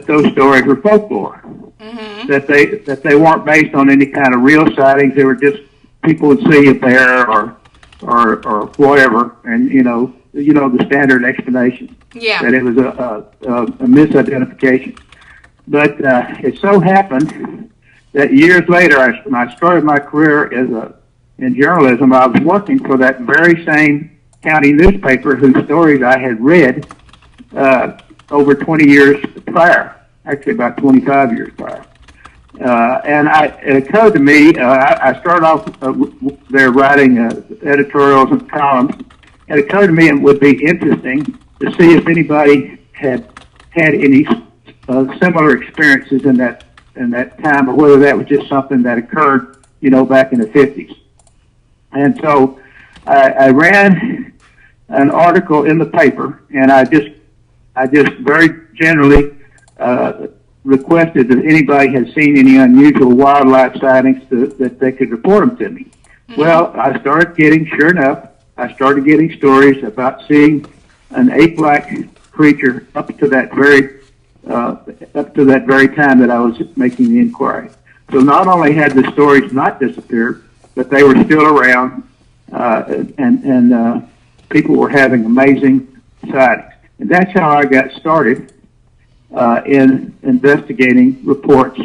that those stories were folklore, that they weren't based on any kind of real sightings. They were just people would see a bear or whatever, and the standard explanation. Yeah. That it was a misidentification. But it so happened that years later, when I started my career in journalism, I was working for that very same county newspaper whose stories I had read over 20 years prior, actually about 25 years prior. And it occurred to me, I started off there writing editorials and columns. It occurred to me it would be interesting to see if anybody had any similar experiences in that time, or whether that was just something that occurred, back in the 50s. And so I ran an article in the paper, and I just very generally requested that anybody had seen any unusual wildlife sightings that they could report them to me. Well, sure enough, I started getting stories about seeing an ape-like creature up to that very time that I was making the inquiry. So not only had the stories not disappeared, but they were still around, and people were having amazing sightings. And that's how I got started in investigating reports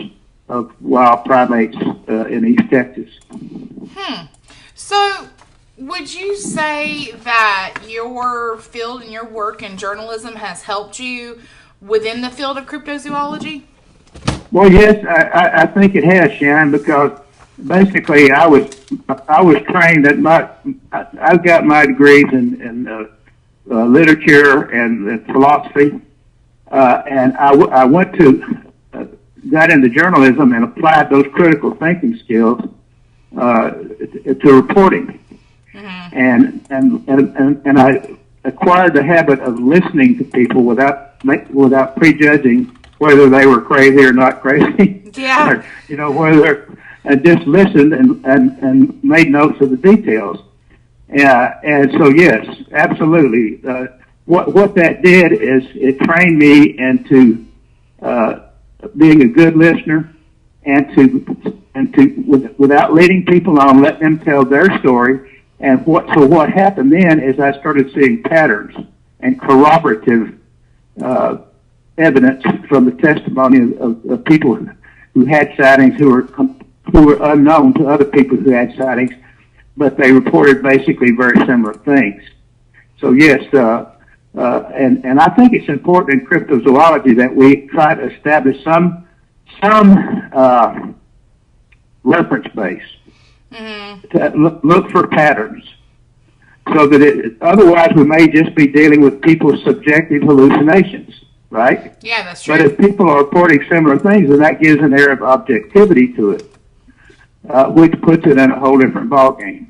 of wild primates in East Texas. So, would you say that your field and your work in journalism has helped you within the field of cryptozoology? Well, yes, I think it has, Shannon, because basically I was trained I've got my degrees in literature and philosophy, and I went got into journalism and applied those critical thinking skills to reporting. And I acquired the habit of listening to people without prejudging whether they were crazy or not crazy. Yeah. Or, whether I just listened and made notes of the details. And so yes, absolutely. What that did is it trained me into being a good listener and to without leading people on, let them tell their story. And what happened then is I started seeing patterns and corroborative evidence from the testimony of people who had sightings who were unknown to other people who had sightings, but they reported basically very similar things. So yes, and I think it's important in cryptozoology that we try to establish some reference base. To look for patterns, so that otherwise we may just be dealing with people's subjective hallucinations, right? Yeah, that's true. But if people are reporting similar things, then that gives an air of objectivity to it, which puts it in a whole different ballgame.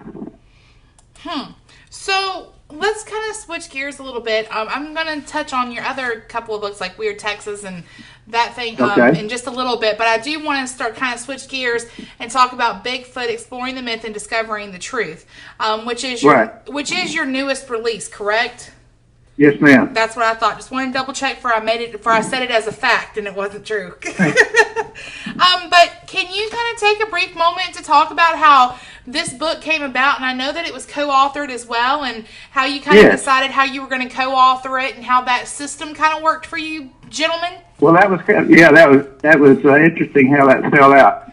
So let's kind of switch gears a little bit. I'm going to touch on your other couple of books, like Weird Texas and that thing, in just a little bit. But I do want to start kind of switch gears and talk about Bigfoot, Exploring the Myth and Discovering the Truth, which is your newest release, correct? Yes, ma'am. That's what I thought. Just wanted to double check before I said it as a fact and it wasn't true. But can you kind of take a brief moment to talk about how this book came about? And I know that it was co-authored as well, and how you kind of decided how you were going to co-author it and how that system kind of worked for you, gentlemen. Well, that was interesting how that fell out.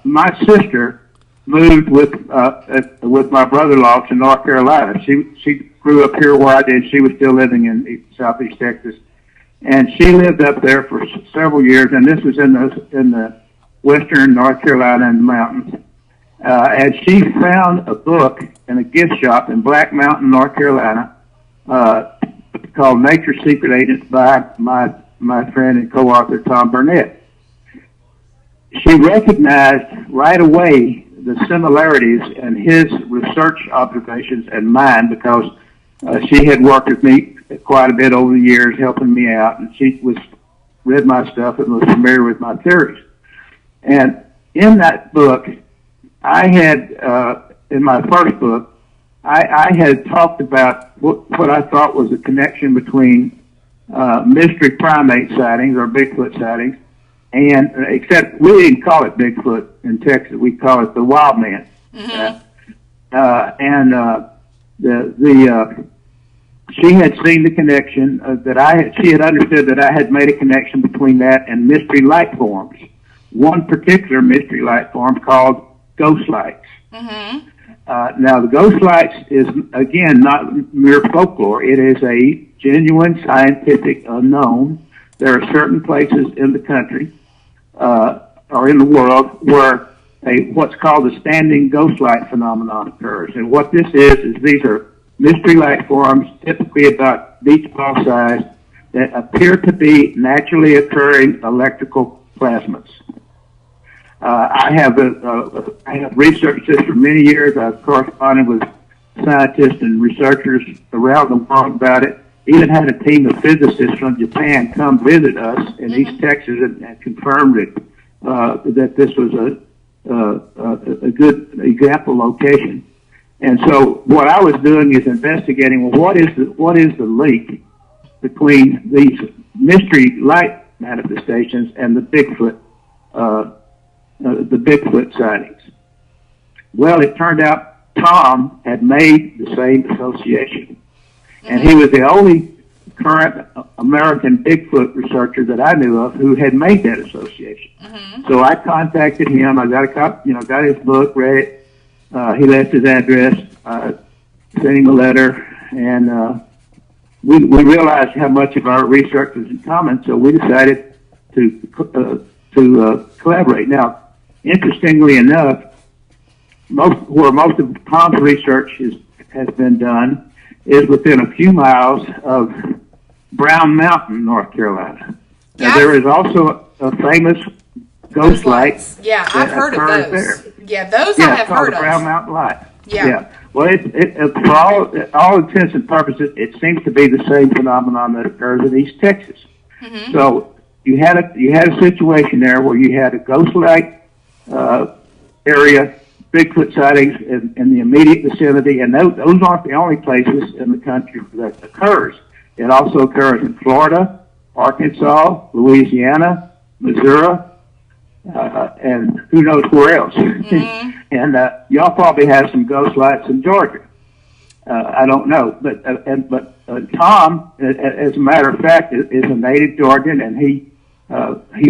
My sister moved with my brother-in-law to North Carolina. She grew up here where I did. She was still living in Southeast Texas, and she lived up there for several years. And this was in the western North Carolina in the mountains. And she found a book in a gift shop in Black Mountain, North Carolina, called Nature's Secret Agents by my friend and co-author Tom Burnett. She recognized right away the similarities in his research observations and mine, because she had worked with me quite a bit over the years, helping me out, and she read my stuff and was familiar with my theories. And in that book, I had, in my first book, I had talked about what I thought was a connection between mystery primate sightings or Bigfoot sightings, and except we didn't call it Bigfoot in Texas, we call it the wild man. She had seen the connection she had understood that I had made a connection between that and mystery light forms. One particular mystery light form called ghost lights. Now, the ghost lights is, again, not mere folklore. It is a genuine scientific unknown. There are certain places in the country or in the world where what's called a standing ghost light phenomenon occurs. And what this is these are mystery light forms, typically about beach ball size, that appear to be naturally occurring electrical plasmas. I have researched this for many years. I've corresponded with scientists and researchers around the world about it. Even had a team of physicists from Japan come visit us in East Texas and confirmed that this was a good example location. And so what I was doing is investigating, well, what is the link between these mystery light manifestations and the Bigfoot sightings? Well, it turned out Tom had made the same association. And he was the only current American Bigfoot researcher that I knew of who had made that association. So I contacted him. I got a copy, got his book, read it. He left his address, sent him a letter, and we realized how much of our research was in common, so we decided to collaborate. Now, interestingly enough, most of Tom's research has been done is within a few miles of Brown Mountain, North Carolina. Now, there is also a famous ghost light. Yeah, I've heard of those. There. Yeah, those I have heard of. Brown Mountain Light. Yeah. Well, for all intents and purposes, it seems to be the same phenomenon that occurs in East Texas. So you had a situation there where you had a ghost light area, Bigfoot sightings in the immediate vicinity, and those aren't the only places in the country that occurs. It also occurs in Florida, Arkansas, Louisiana, Missouri, and who knows where else. And y'all probably have some ghost lights in Georgia. I don't know, but Tom, as a matter of fact, is a native Georgian, and he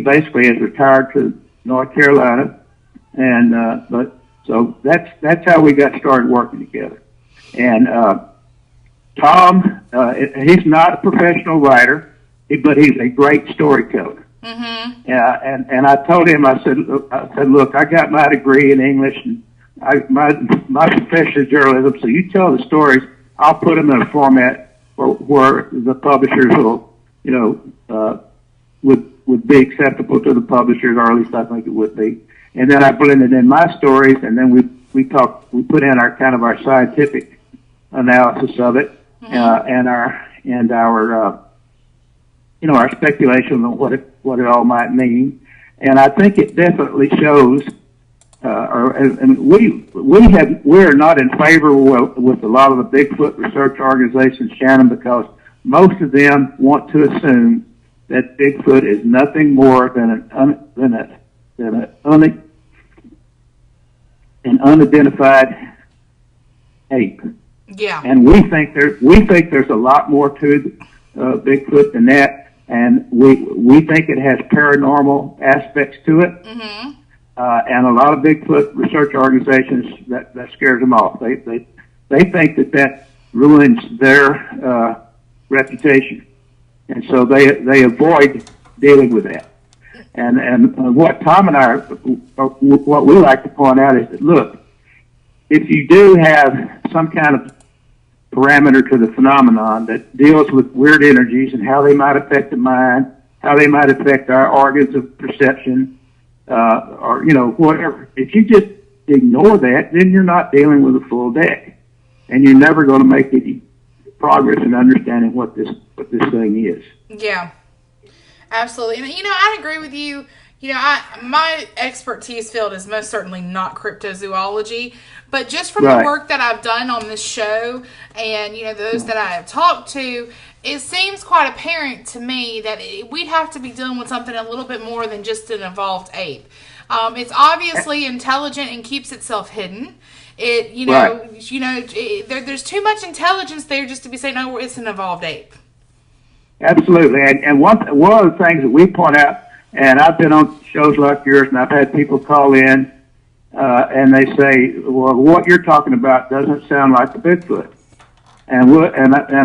basically is retired to North Carolina, and so that's how we got started working together. And Tom, he's not a professional writer, but he's a great storyteller. And I told him, I said, look, I got my degree in English, and my profession is journalism. So you tell the stories, I'll put them in a format where the publishers will, would be acceptable to the publishers, or at least I think it would be. And then I blended in my stories, and then we put in our scientific analysis of it, and our our speculation on what it all might mean. And I think it definitely shows, we're not in favor with a lot of the Bigfoot research organizations, Shannon, because most of them want to assume that Bigfoot is nothing more than an unidentified ape. Yeah. And we think there's a lot more to Bigfoot than that. And we think it has paranormal aspects to it. And a lot of Bigfoot research organizations, that scares them off. They think that ruins their reputation. And so they avoid dealing with that. And what Tom and I, what we like to point out is that, look, if you do have some kind of parameter to the phenomenon that deals with weird energies and how they might affect the mind, how they might affect our organs of perception, or whatever. If you just ignore that, then you're not dealing with a full deck, and you're never going to make any progress in understanding what this thing is. Yeah, absolutely. And I agree with you. My expertise field is most certainly not cryptozoology, but just from the work that I've done on this show and, those that I have talked to, it seems quite apparent to me that we'd have to be dealing with something a little bit more than just an evolved ape. It's obviously intelligent and keeps itself hidden. There's too much intelligence there just to be saying, no, it's an evolved ape. Absolutely. And one of the things that we point out, and I've been on shows like yours, and I've had people call in, and they say, well, what you're talking about doesn't sound like a Bigfoot. And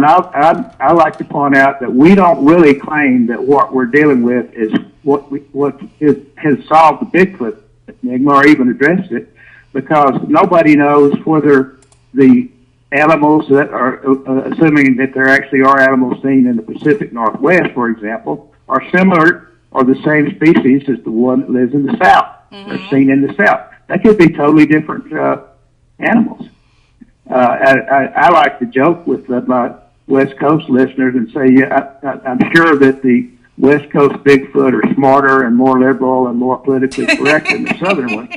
I like to point out that we don't really claim that what we're dealing with is what has solved the Bigfoot enigma or even addressed it, because nobody knows whether the animals that are, assuming that there actually are animals seen in the Pacific Northwest, for example, are similar or the same species as the one that lives in the South, or seen in the South. They could be totally different animals. I like to joke with my West Coast listeners and say, I'm sure that the West Coast Bigfoot are smarter and more liberal and more politically correct than the Southern one.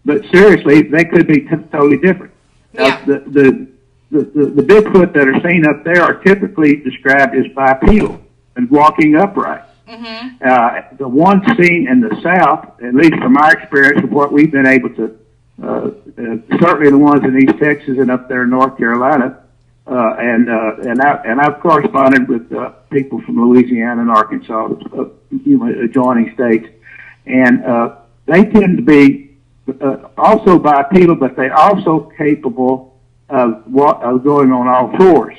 But seriously, they could be totally different. Yeah. The Bigfoot that are seen up there are typically described as bipedal and walking upright. The ones seen in the South, at least from my experience of what we've been able to, certainly the ones in East Texas and up there in North Carolina, and I've corresponded with people from Louisiana and Arkansas, adjoining states, and they tend to be also bipedal, but they're also capable of going on all fours.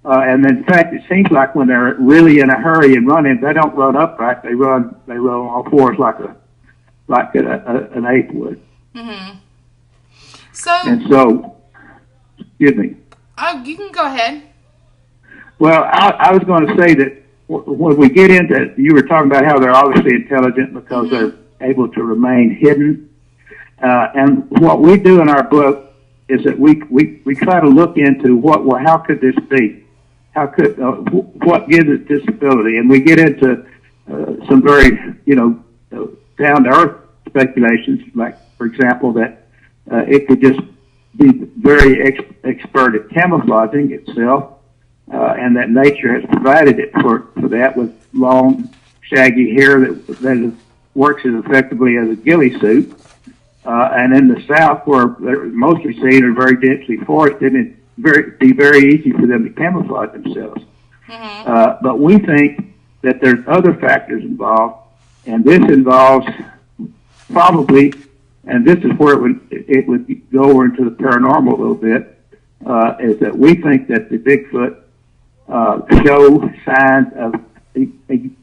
And in fact, it seems like when they're really in a hurry and running, they don't run upright; they run on all fours like an ape would. So, excuse me. Oh, you can go ahead. Well, I was going to say that when we get into, you were talking about how they're obviously intelligent because they're able to remain hidden. And what we do in our book is that we try to look into how could this be? How could what gives it this ability? And we get into some very down to earth speculations, like for example that it could just be very expert at camouflaging itself, and that nature has provided it for that with long, shaggy hair that works as effectively as a ghillie suit. And in the South, where they're mostly seen and very densely forested, it'd be very easy for them to camouflage themselves. But we think that there's other factors involved, and this involves probably, and this is where it would go over into the paranormal a little bit, is that we think that the Bigfoot show signs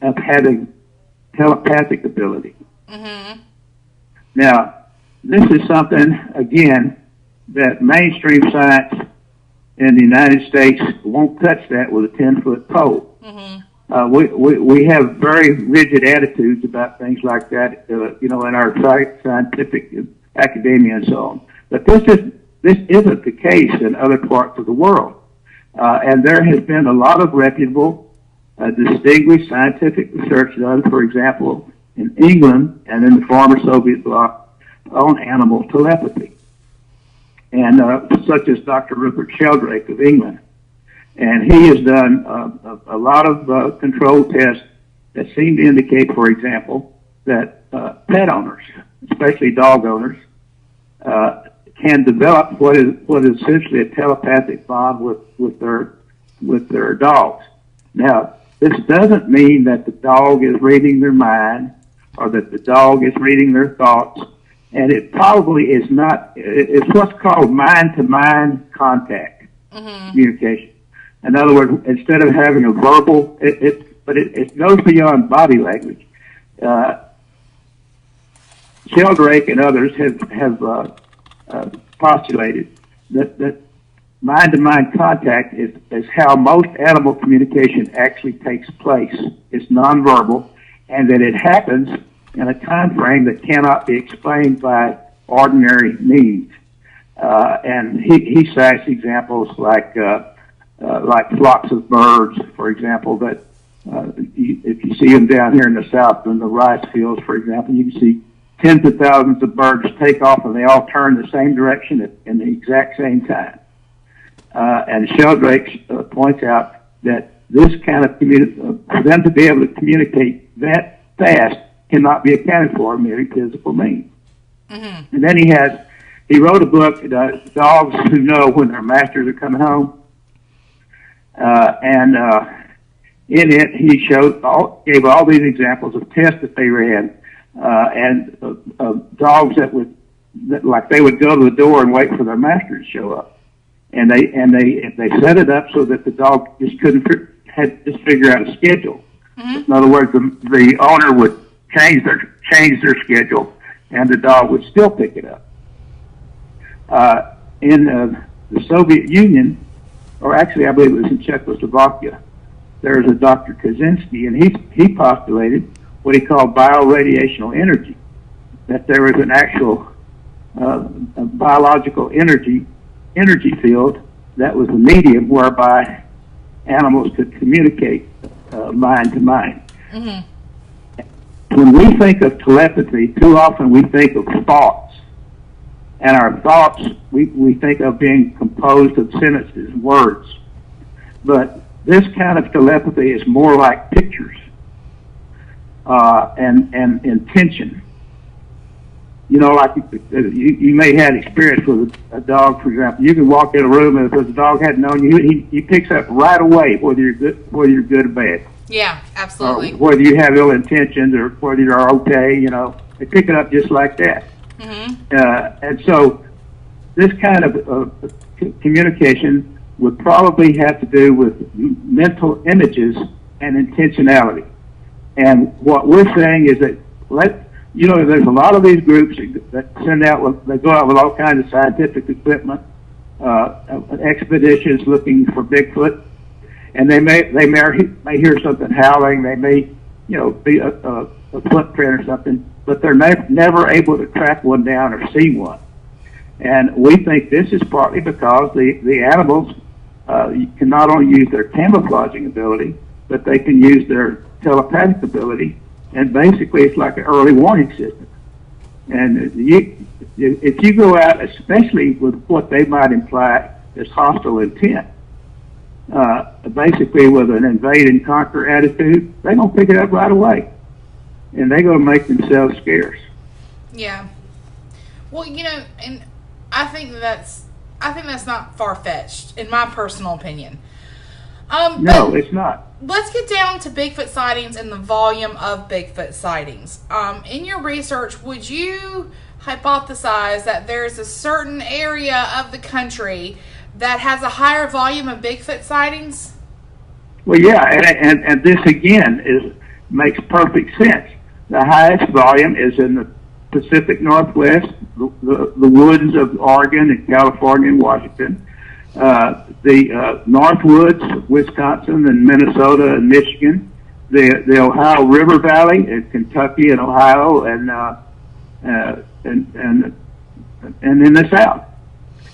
of having telepathic ability. Now, this is something, again, that mainstream science in the United States won't touch that with a 10-foot pole. We have very rigid attitudes about things like that, in our scientific academia and so on. But this isn't the case in other parts of the world. And there has been a lot of reputable, distinguished scientific research done, for example, in England and in the former Soviet bloc on animal telepathy, and such as Dr. Rupert Sheldrake of England. And he has done a lot of controlled tests that seem to indicate, for example, that pet owners, especially dog owners, can develop what is essentially a telepathic bond with their dogs. Now, this doesn't mean that the dog is reading their mind or that the dog is reading their thoughts, and it probably is not. It's what's called mind-to-mind contact communication. In other words, instead of having a verbal, it goes beyond body language. Sheldrake and others have postulated that mind-to-mind contact is how most animal communication actually takes place. It's nonverbal, and that it happens in a time frame that cannot be explained by ordinary means. And he cites examples like flocks of birds, for example, that if you see them down here in the South in the rice fields, for example, you can see tens of thousands of birds take off and they all turn the same direction in the exact same time. And Sheldrake points out that this kind of for them to be able to communicate that fast cannot be accounted for merely physical means. Mm-hmm. And then he wrote a book, Dogs Who Know When Their Masters Are Coming Home. And in it, he gave all these examples of tests that they ran, and dogs that they would go to the door and wait for their master to show up. And they set it up so that the dog just had to figure out a schedule. Mm-hmm. In other words, the owner would change their schedule, and the dog would still pick it up. In the Soviet Union, or actually I believe it was in Czechoslovakia, there was a Dr. Kaczynski, and he postulated what he called bioradiational energy, that there was an actual biological energy field that was the medium whereby animals could communicate mind to mind. Mm-hmm. When we think of telepathy, too often we think of thoughts. And our thoughts, we think of being composed of sentences, words. But this kind of telepathy is more like pictures and intention. You know, like you may have experience with a dog, for example. You can walk in a room, and if the dog hadn't known you, he picks up right away whether you're good or bad. Yeah, absolutely. Or whether you have ill intentions or whether you're okay, you know, they pick it up just like that. Mm-hmm. And so this kind of communication would probably have to do with mental images and intentionality. And what we're saying is that there's a lot of these groups that they go out with all kinds of scientific equipment, expeditions looking for Bigfoot, and they may hear something howling, they may, be a footprint or something, but they're never able to track one down or see one. And we think this is partly because the animals can not only use their camouflaging ability, but they can use their telepathic ability, and basically it's like an early warning system. And if you go out, especially with what they might imply as hostile intent, basically with an invade and conquer attitude, they're going to pick it up right away. And they're going to make themselves scarce. Yeah. Well, and I think that's not far-fetched, in my personal opinion. No, it's not. Let's get down to Bigfoot sightings and the volume of Bigfoot sightings. In your research, would you hypothesize that there's a certain area of the country that has a higher volume of Bigfoot sightings? Well, yeah, and this again makes perfect sense. The highest volume is in the Pacific Northwest, the woods of Oregon and California and Washington, the Northwoods, Wisconsin and Minnesota and Michigan, the Ohio River Valley in Kentucky and Ohio, and in the South.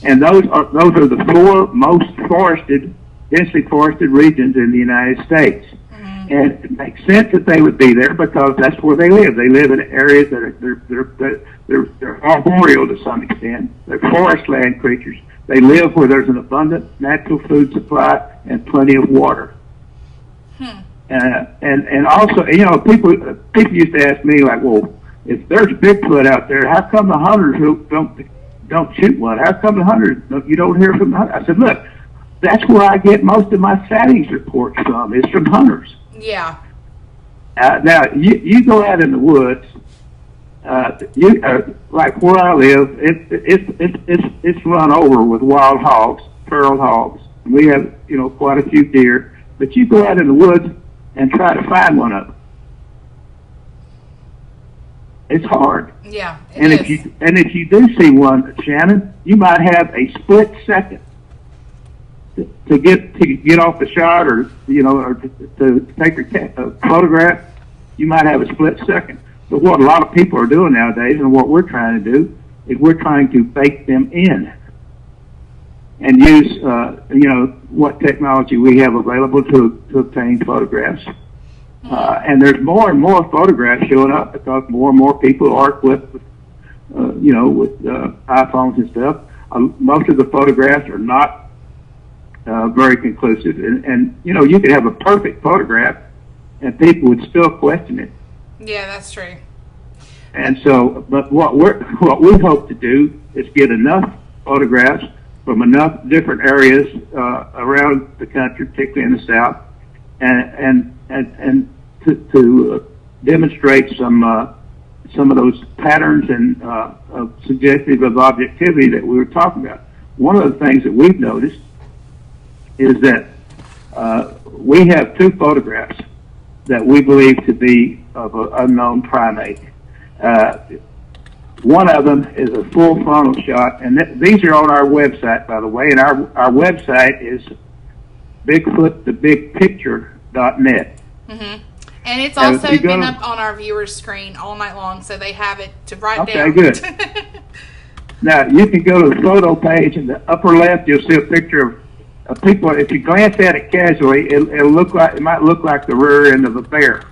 And those are the four most densely forested regions in the United States. Mm-hmm. And it makes sense that they would be there because that's where they live. They live in areas that they're arboreal to some extent. They're forest land creatures. They live where there's an abundant natural food supply and plenty of water. And also, people used to ask me, like, well, if there's Bigfoot out there, how come the hunters who don't shoot one? How come the hunters, you don't hear from the hunters? I said, look, that's where I get most of my sightings reports from, is from hunters. Yeah. Now, you go out in the woods, like where I live, it's run over with wild hogs, feral hogs. We have, quite a few deer, but you go out in the woods and try to find one of them. It's hard. Yeah. If you do see one, Shannon, you might have a split second to get off the shot, or to take a photograph. You might have a split second. But what a lot of people are doing nowadays, and what we're trying to do, is we're trying to bake them in and use what technology we have available to obtain photographs. And there's more and more photographs showing up because more and more people are equipped with iPhones and stuff. Most of the photographs are not very conclusive. And you know, you could have a perfect photograph, and people would still question it. Yeah, that's true. And so, but what we hope to do is get enough photographs from enough different areas around the country, particularly in the South, and to demonstrate some of those patterns and of suggestive of objectivity that we were talking about. One of the things that we've noticed is that we have two photographs that we believe to be of an unknown primate. One of them is a full frontal shot, and these are on our website, by the way, and our website is bigfootthebigpicture.net. Mm-hmm. And it's also been up on our viewers' screen all night long, so they have it to write down. Okay, good. Now, you can go to the photo page. In the upper left, you'll see a picture of people. If you glance at it casually, it might look like the rear end of a bear.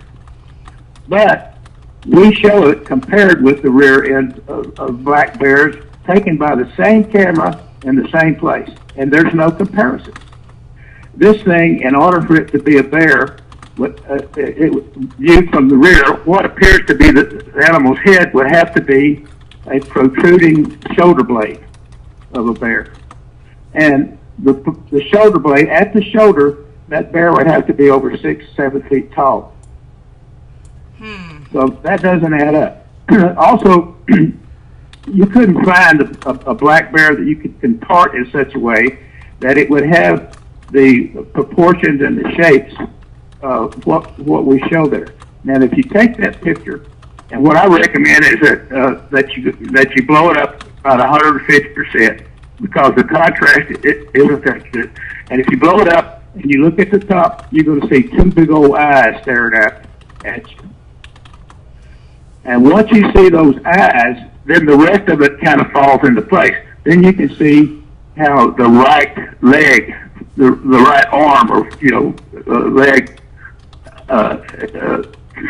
But we show it compared with the rear end of black bears taken by the same camera in the same place, and there's no comparison. This thing, in order for it to be a bear, viewed from the rear, what appears to be the animal's head would have to be a protruding shoulder blade of a bear. And the shoulder blade, at the shoulder, that bear would have to be over 6-7 feet tall. So that doesn't add up. Also, you couldn't find a black bear that you could contort in such a way that it would have the proportions and the shapes of what we show there. Now, if you take that picture, and what I recommend is that you blow it up about 150%, because the contrast is affected. And if you blow it up and you look at the top, you're going to see two big old eyes staring at you. And once you see those eyes, then the rest of it kind of falls into place. Then you can see how the right leg, the right arm, or leg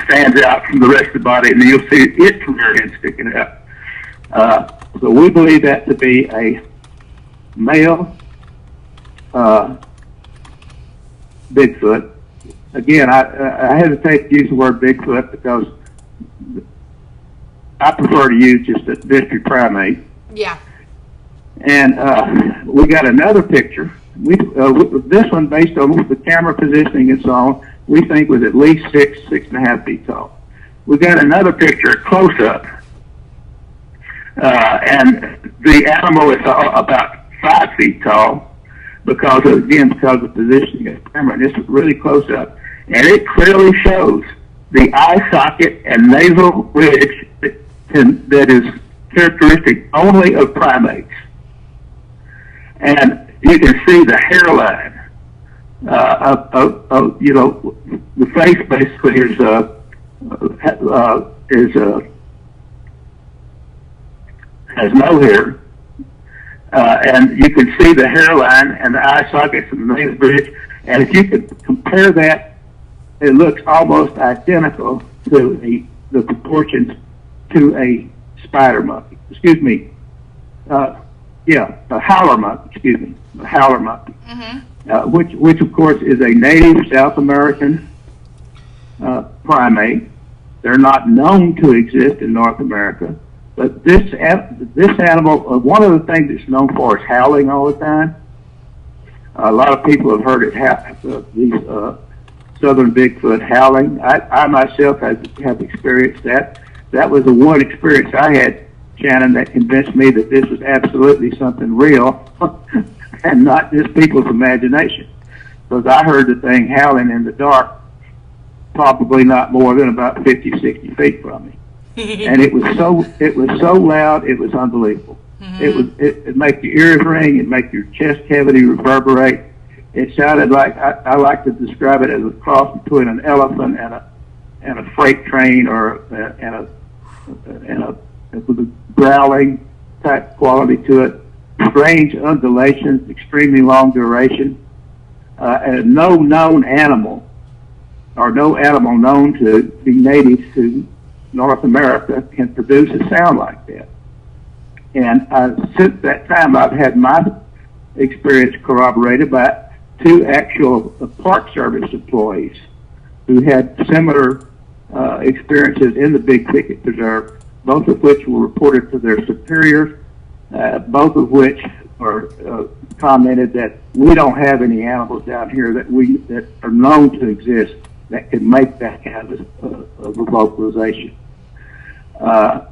stands out from the rest of the body, and then you'll see its rear end sticking out. So we believe that to be a male Bigfoot. Again, I hesitate to use the word Bigfoot because I prefer to use just a district primate. Yeah. And we got another picture. This one, based on the camera positioning and so on, we think was at least 6.5 feet tall. We got another picture, close up, and the animal is about 5 feet tall because of the positioning of the camera. And this is really close up, and it clearly shows the eye socket and nasal ridge that is characteristic only of primates. And you can see the hairline the face basically has no hair, and you can see the hairline and the eye sockets and the nasal bridge. And if you could compare that, it looks almost identical to the proportions to a spider monkey. A howler monkey. A howler monkey. Mm-hmm. Which of course is a native South American primate. They're not known to exist in North America, but this animal, one of the things it's known for is howling all the time. A lot of people have heard these southern Bigfoot howling. I myself have experienced that. That was the one experience I had, Shannon, that convinced me that this was absolutely something real and not just people's imagination. Because I heard the thing howling in the dark, probably not more than about 50, 60 feet from me. And it was so loud, it was unbelievable. Mm-hmm. It make your ears ring, it make your chest cavity reverberate. It sounded like, I like to describe it as a cross between an elephant and a freight train, or with a growling type quality to it. Strange undulations, extremely long duration, and no known animal, or no animal known to be native to North America, can produce a sound like that. And since that time, I've had my experience corroborated by two actual Park Service employees who had similar experiences in the Big Thicket Preserve, both of which were reported to their superiors, both of which are commented that we don't have any animals down here that are known to exist that can make that kind of a vocalization. Well,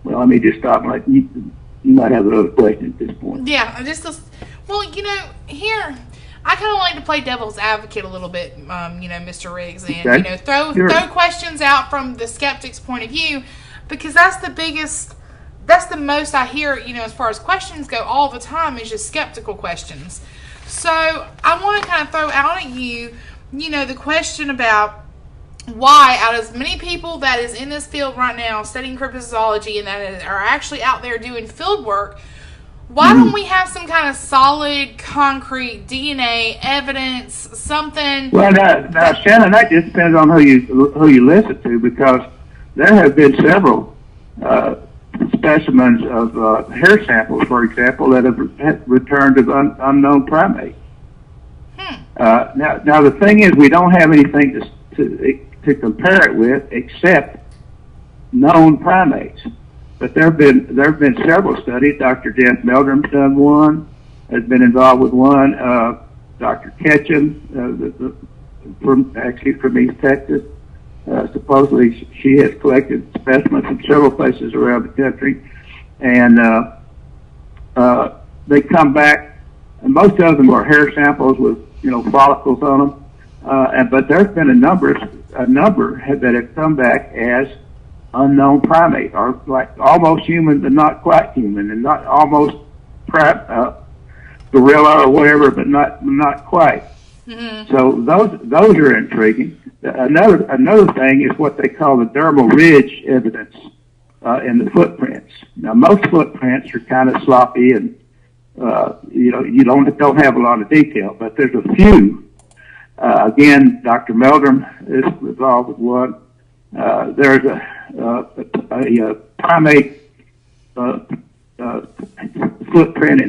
let me just stop. You might have another question at this point. Yeah, well, here I kind of like to play devil's advocate a little bit, Mr. Riggs, and Okay. throw questions out from the skeptic's point of view, because that's the most I hear, as far as questions go all the time, is just skeptical questions. So I want to kind of throw out at you, the question about why, out of as many people that is in this field right now studying cryptozoology and that are actually out there doing field work, why don't we have some kind of solid, concrete DNA evidence, something? Well, now, Shannon, that just depends on who you listen to, because there have been several specimens of hair samples, for example, that have returned as unknown primates. Now the thing is, we don't have anything to compare it with except known primates. But there have been several studies. Dr. Jeff Meldrum's done one, has been involved with one. Dr. Ketchum, from East Texas, supposedly she has collected specimens from several places around the country, and they come back, and most of them are hair samples with follicles on them. But there's been a number that have come back as unknown primate, or like almost human but not quite human, and not almost gorilla or whatever, but not quite. Mm-hmm. So those are intriguing. Another thing is what they call the dermal ridge evidence in the footprints. Now most footprints are kind of sloppy, and you don't have a lot of detail, but there's a few. Again, Dr. Meldrum is involved with one. There's a primate footprint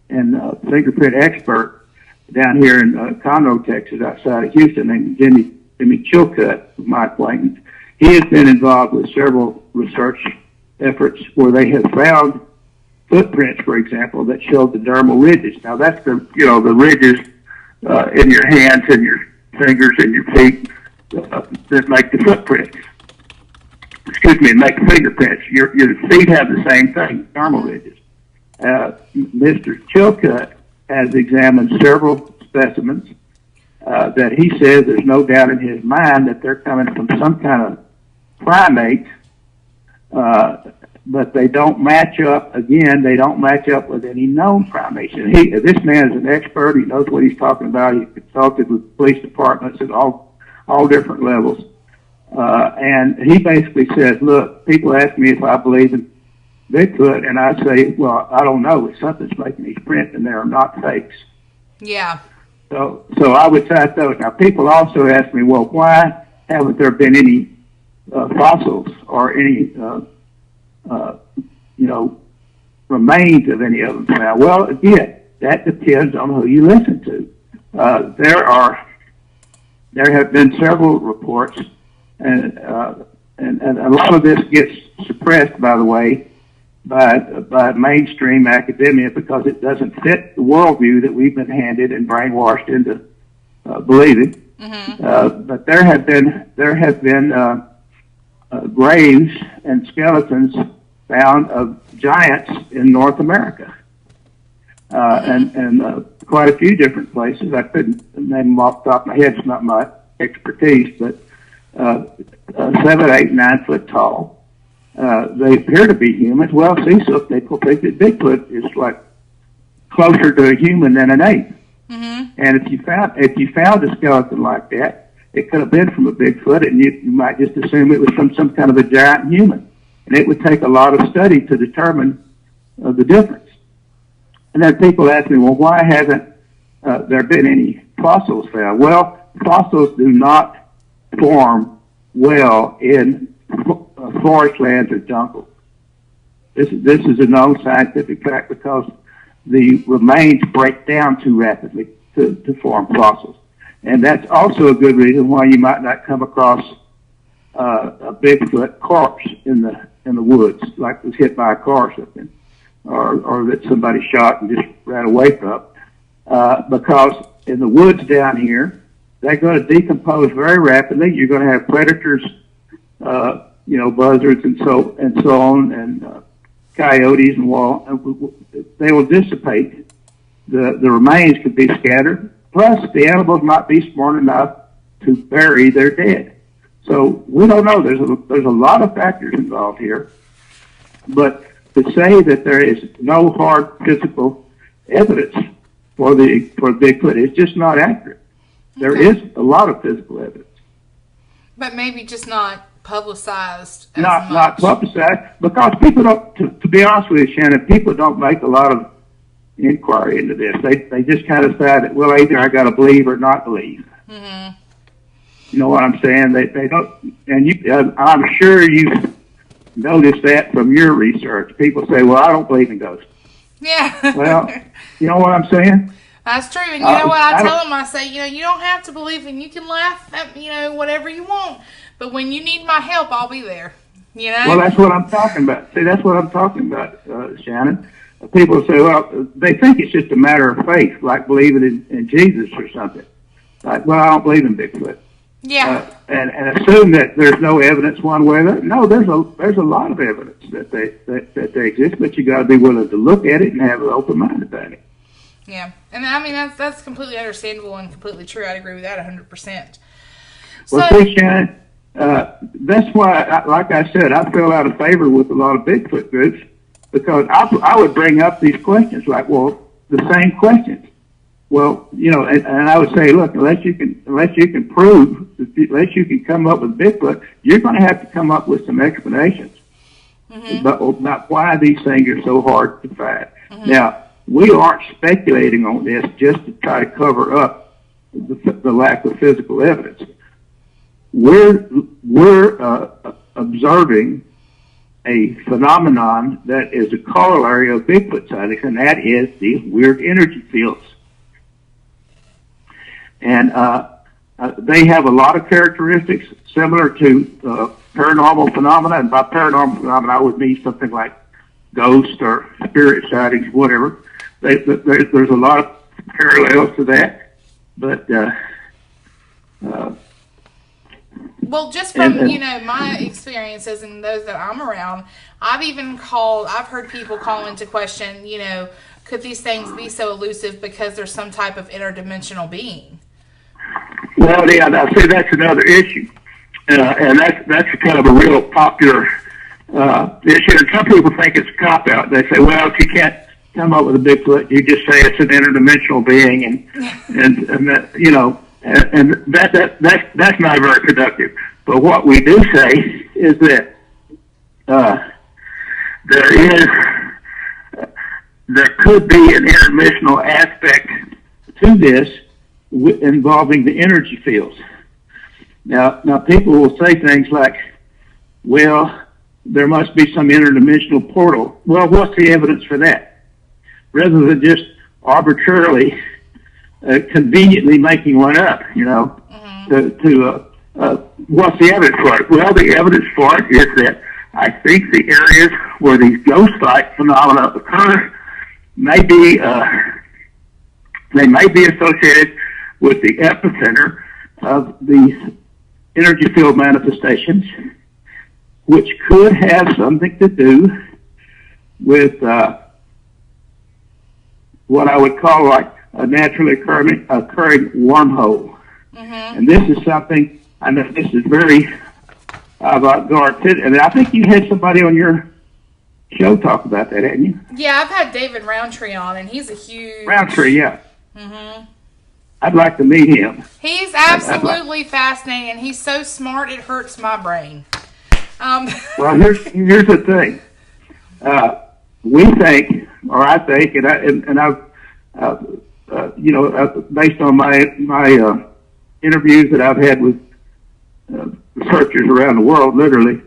and fingerprint expert down here in Conroe, Texas, outside of Houston, named Jimmy Chilcutt, my acquaintance. He has been involved with several research efforts where they have found footprints, for example, that show the dermal ridges. Now that's the ridges in your hands and your fingers and your feet that make the footprints. Make the fingerprints. Your feet have the same thing, dermal ridges. Mr. Chilcutt has examined several specimens that he says there's no doubt in his mind that they're coming from some kind of primate, but they don't match up. Again, they don't match up with any known primates. And this man is an expert. He knows what he's talking about. He's consulted with police departments at all different levels. And he basically says, look, people ask me if I believe in Bigfoot, and I say, well, I don't know. If something's making these prints, and they are not fakes. Yeah. So I would cite those. Now, people also ask me, well, why haven't there been any fossils or any, remains of any of them found? Well, again, that depends on who you listen to. There have been several reports, and a lot of this gets suppressed, by the way, by mainstream academia, because it doesn't fit the worldview that we've been handed and brainwashed into believing. Mm-hmm. But there have been graves and skeletons found of giants in North America, and quite a few different places. I couldn't name them off the top of my head; it's not my expertise. But 7, 8, 9 foot tall. They appear to be humans. Well, see, so people think that Bigfoot is like closer to a human than an ape. Mm-hmm. And if you found a skeleton like that, it could have been from a Bigfoot, and you might just assume it was from some kind of a giant human. And it would take a lot of study to determine the difference. And then people ask me, well, why hasn't there been any fossils found? Well, fossils do not form well in forest lands or jungle. This is a known scientific fact, because the remains break down too rapidly to form fossils. And that's also a good reason why you might not come across a Bigfoot corpse in the woods, like was hit by a car or something, or that somebody shot and just ran away from. Because in the woods down here, they're going to decompose very rapidly. You're going to have predators, buzzards and so on, and coyotes and they will dissipate. The remains could be scattered. Plus, the animals might be smart enough to bury their dead. So we don't know. There's a lot of factors involved here. But to say that there is no hard physical evidence for Bigfoot is just not accurate. There is a lot of physical evidence, but maybe just not publicized. Not publicized because people don't. To be honest with you, Shannon, people don't make a lot of inquiry into this. They just kind of say that, well, either I got to believe or not believe. Mm-hmm. You know what I'm saying? They don't, and I'm sure you've noticed that from your research. People say, well, I don't believe in ghosts. Yeah. Well, you know what I'm saying? That's true. And you know what? I tell them, I say, you don't have to believe, and you can laugh at, whatever you want. But when you need my help, I'll be there. Well, that's what I'm talking about. See, that's what I'm talking about, Shannon. People say, well, they think it's just a matter of faith, like believing in Jesus or something. Like, well, I don't believe in Bigfoot. Yeah. And assume that there's no evidence one way or the other. No, there's a lot of evidence that they exist, but you got to be willing to look at it and have an open mind about it. Yeah, and I mean that's completely understandable and completely true. I'd agree with that 100%. Well, see, Shannon, that's why, like I said, I fell out of favor with a lot of Bigfoot groups because I would bring up these questions like, well, the same questions. Well, and I would say, look, unless you can prove, unless you can come up with Bigfoot, you're going to have to come up with some explanations about why these things are so hard to find. Mm-hmm. Now, we aren't speculating on this just to try to cover up the lack of physical evidence. We're observing a phenomenon that is a corollary of Bigfoot sightings, and that is these weird energy fields. And they have a lot of characteristics similar to paranormal phenomena, and by paranormal phenomena I would mean something like ghost or spirit sightings, whatever. There's a lot of parallels to that, but well, just from my experiences and those that I'm around, I've heard people call into question, could these things be so elusive because there's some type of interdimensional being? Well, yeah, now see, that's another issue, and that's kind of a real popular issue. And some people think it's a cop out. They say, well, if you can't come up with a Bigfoot, you just say it's an interdimensional being, and that, and that's not very productive. But what we do say is that there could be an interdimensional aspect to this involving the energy fields. Now people will say things like, well, there must be some interdimensional portal. Well, what's the evidence for that? Rather than just arbitrarily, conveniently making one up, what's the evidence for it? Well, the evidence for it is that I think the areas where these ghost-like phenomena occur may be associated with the epicenter of these energy field manifestations, which could have something to do with what I would call like a naturally occurring wormhole. Mm-hmm. And this is something, I know this is very avant-garde, and I think you had somebody on your show talk about that, hadn't you? Yeah, I've had David Roundtree on, and he's a huge... Roundtree, yeah. Mm-hmm. I'd like to meet him. He's absolutely fascinating, and he's so smart it hurts my brain. Well, here's the thing. We think, or I think, and I've based on my interviews that I've had with researchers around the world, literally,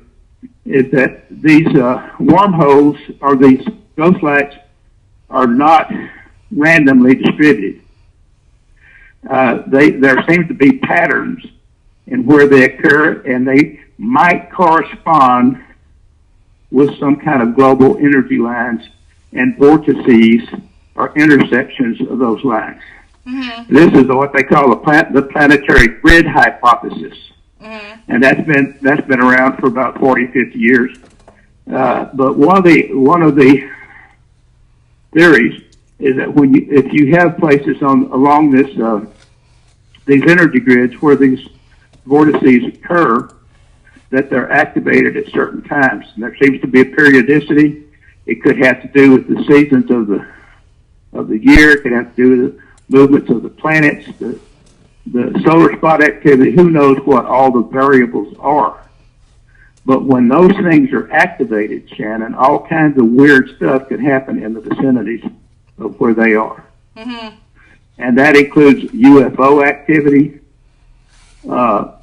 is that these wormholes or these ghost lights are not randomly distributed. There seems to be patterns in where they occur, and they might correspond with some kind of global energy lines and vortices or intersections of those lines. Mm-hmm. This is what they call the planetary grid hypothesis. Mm-hmm. And that's been around for about 40, 50 years. But one of the theories is that if you have places along these energy grids where these vortices occur, that they're activated at certain times. And there seems to be a periodicity. It could have to do with the seasons of the year. It could have to do with the movements of the planets, the solar spot activity. Who knows what all the variables are? But when those things are activated, Shannon, all kinds of weird stuff can happen in the vicinities of where they are. Mm-hmm. And that includes UFO activity, paranormal,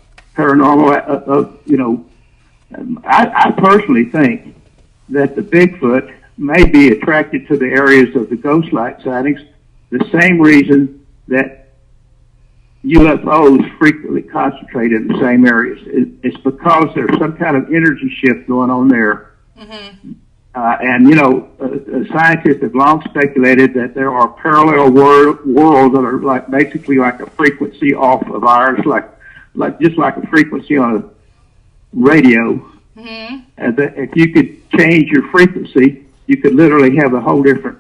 I personally think that the Bigfoot may be attracted to the areas of the ghost light sightings the same reason that UFOs frequently concentrate in the same areas. It's because there's some kind of energy shift going on there. Mm-hmm. Scientists have long speculated that there are parallel worlds that are basically like a frequency off of ours, just like a frequency on a radio. Mm-hmm. And that if you could change your frequency, you could literally have a whole different,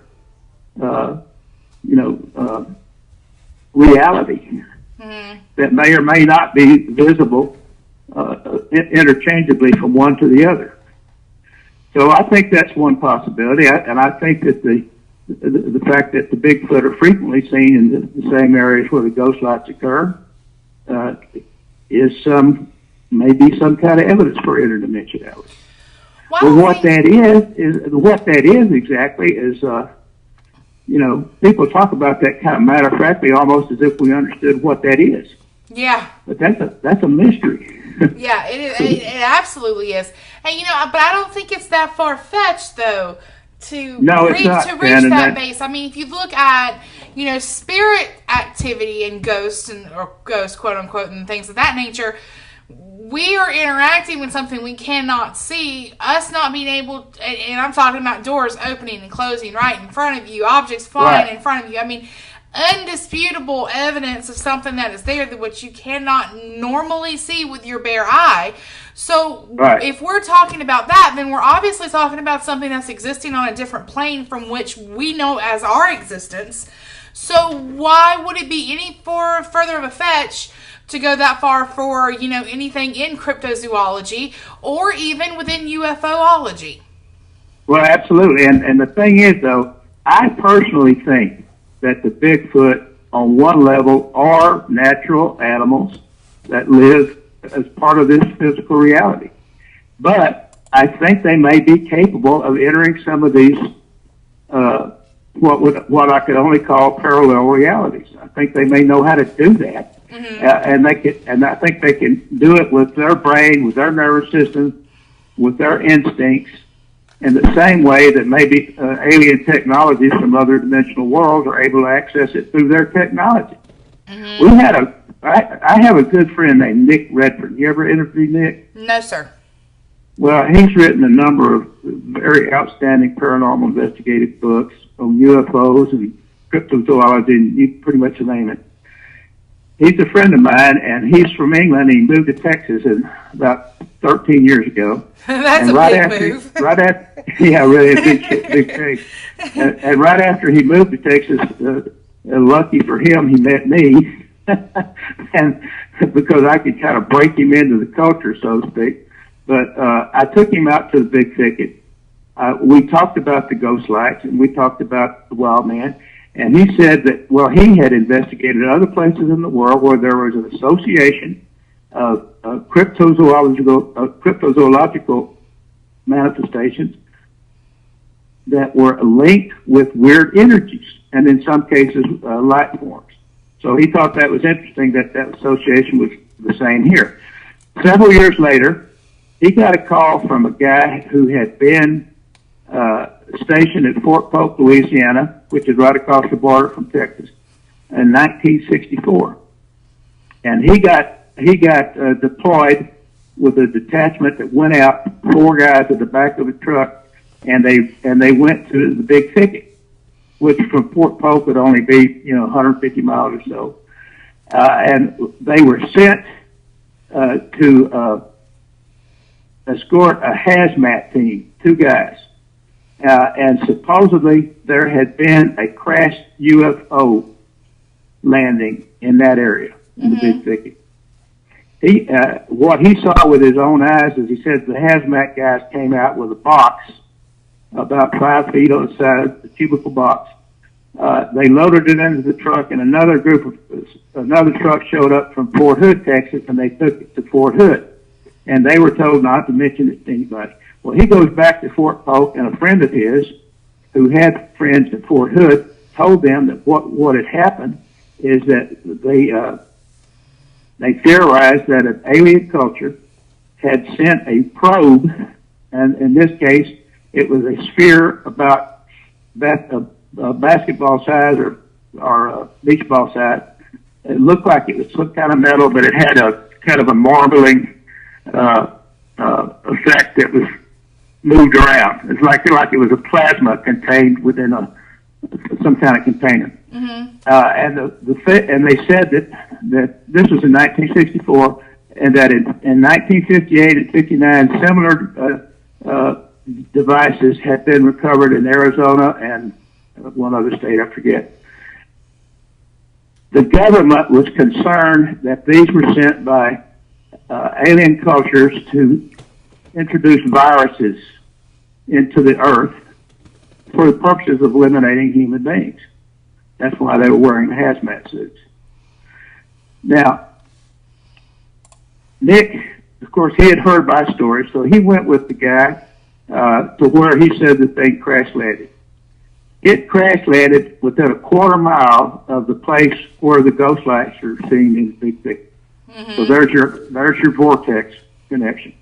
reality mm-hmm. that may or may not be visible interchangeably from one to the other. So I think that's one possibility, and I think that the fact that the Bigfoot are frequently seen in the same areas where the ghost lights occur is maybe some kind of evidence for interdimensionality. Well, what that is exactly is people talk about that kind of matter of factly, almost as if we understood what that is. Yeah. But that's a mystery. Yeah, it is. It absolutely is. And but I don't think it's that far fetched though to reach that base. I mean, if you look at spirit activity and ghosts or ghosts, quote unquote, and things of that nature, we are interacting with something we cannot see. Us not being able, and I'm talking about doors opening and closing right in front of you, objects flying in front of you. I mean, undisputable evidence of something that is there that which you cannot normally see with your bare eye. So if we're talking about that, then we're obviously talking about something that's existing on a different plane from which we know as our existence. So why would it be any further of a fetch to go that far for, anything in cryptozoology or even within UFOlogy? Well, absolutely. And the thing is, though, I personally think that the Bigfoot, on one level, are natural animals that live as part of this physical reality. But I think they may be capable of entering some of these, what I could only call parallel realities. I think they may know how to do that. Mm-hmm. And I think they can do it with their brain, with their nervous system, with their instincts, in the same way that maybe alien technologies from other dimensional worlds are able to access it through their technology. Mm-hmm. I have a good friend named Nick Redford. You ever interviewed Nick? No, sir. Well, he's written a number of very outstanding paranormal investigative books on UFOs and cryptozoology, and you pretty much name it. He's a friend of mine, and he's from England. He moved to Texas about 13 years ago. That's a big move. Really a big change. And right after he moved to Texas, lucky for him, he met me, and because I could kind of break him into the culture, so to speak. But I took him out to the big thicket. We talked about the ghost lights, and we talked about the wild man. And he said that, he had investigated other places in the world where there was an association of cryptozoological manifestations that were linked with weird energies, and in some cases, light forms. So he thought that was interesting that association was the same here. Several years later, he got a call from a guy who had been stationed at Fort Polk, Louisiana, which is right across the border from Texas, in 1964. And he got deployed with a detachment that went out, 4 guys at the back of a truck, and they went to the big thicket, which from Fort Polk would only be 150 miles or so, and they were sent to escort a hazmat team, 2 guys, and supposedly there had been a crashed UFO landing in that area, in the big thicket. What he saw with his own eyes is, he said, the hazmat guys came out with a box about 5 feet on the side, the cubicle box. They loaded it into the truck, and another truck showed up from Fort Hood, Texas, and they took it to Fort Hood. And they were told not to mention it to anybody. Well, he goes back to Fort Polk, and a friend of his, who had friends in Fort Hood, told them that what had happened is that they theorized that an alien culture had sent a probe, and in this case, it was a sphere about basketball size or beach ball size. It looked like it was some kind of metal, but it had a kind of a marbling effect that was moved around. It's like it was a plasma contained within some kind of container. Mm-hmm. And they said that this was in 1964, and that in 1958 and 59, similar devices had been recovered in Arizona and one other state, I forget. The government was concerned that these were sent by alien cultures to introduce viruses into the earth for the purposes of eliminating human beings. That's why they were wearing hazmat suits. Now, Nick, of course, he had heard my story, so he went with the guy to where he said the thing crash landed. It crash landed within a quarter mile of the place where the ghost lights are seen in the big thicket. Mm-hmm. So there's your vortex connection.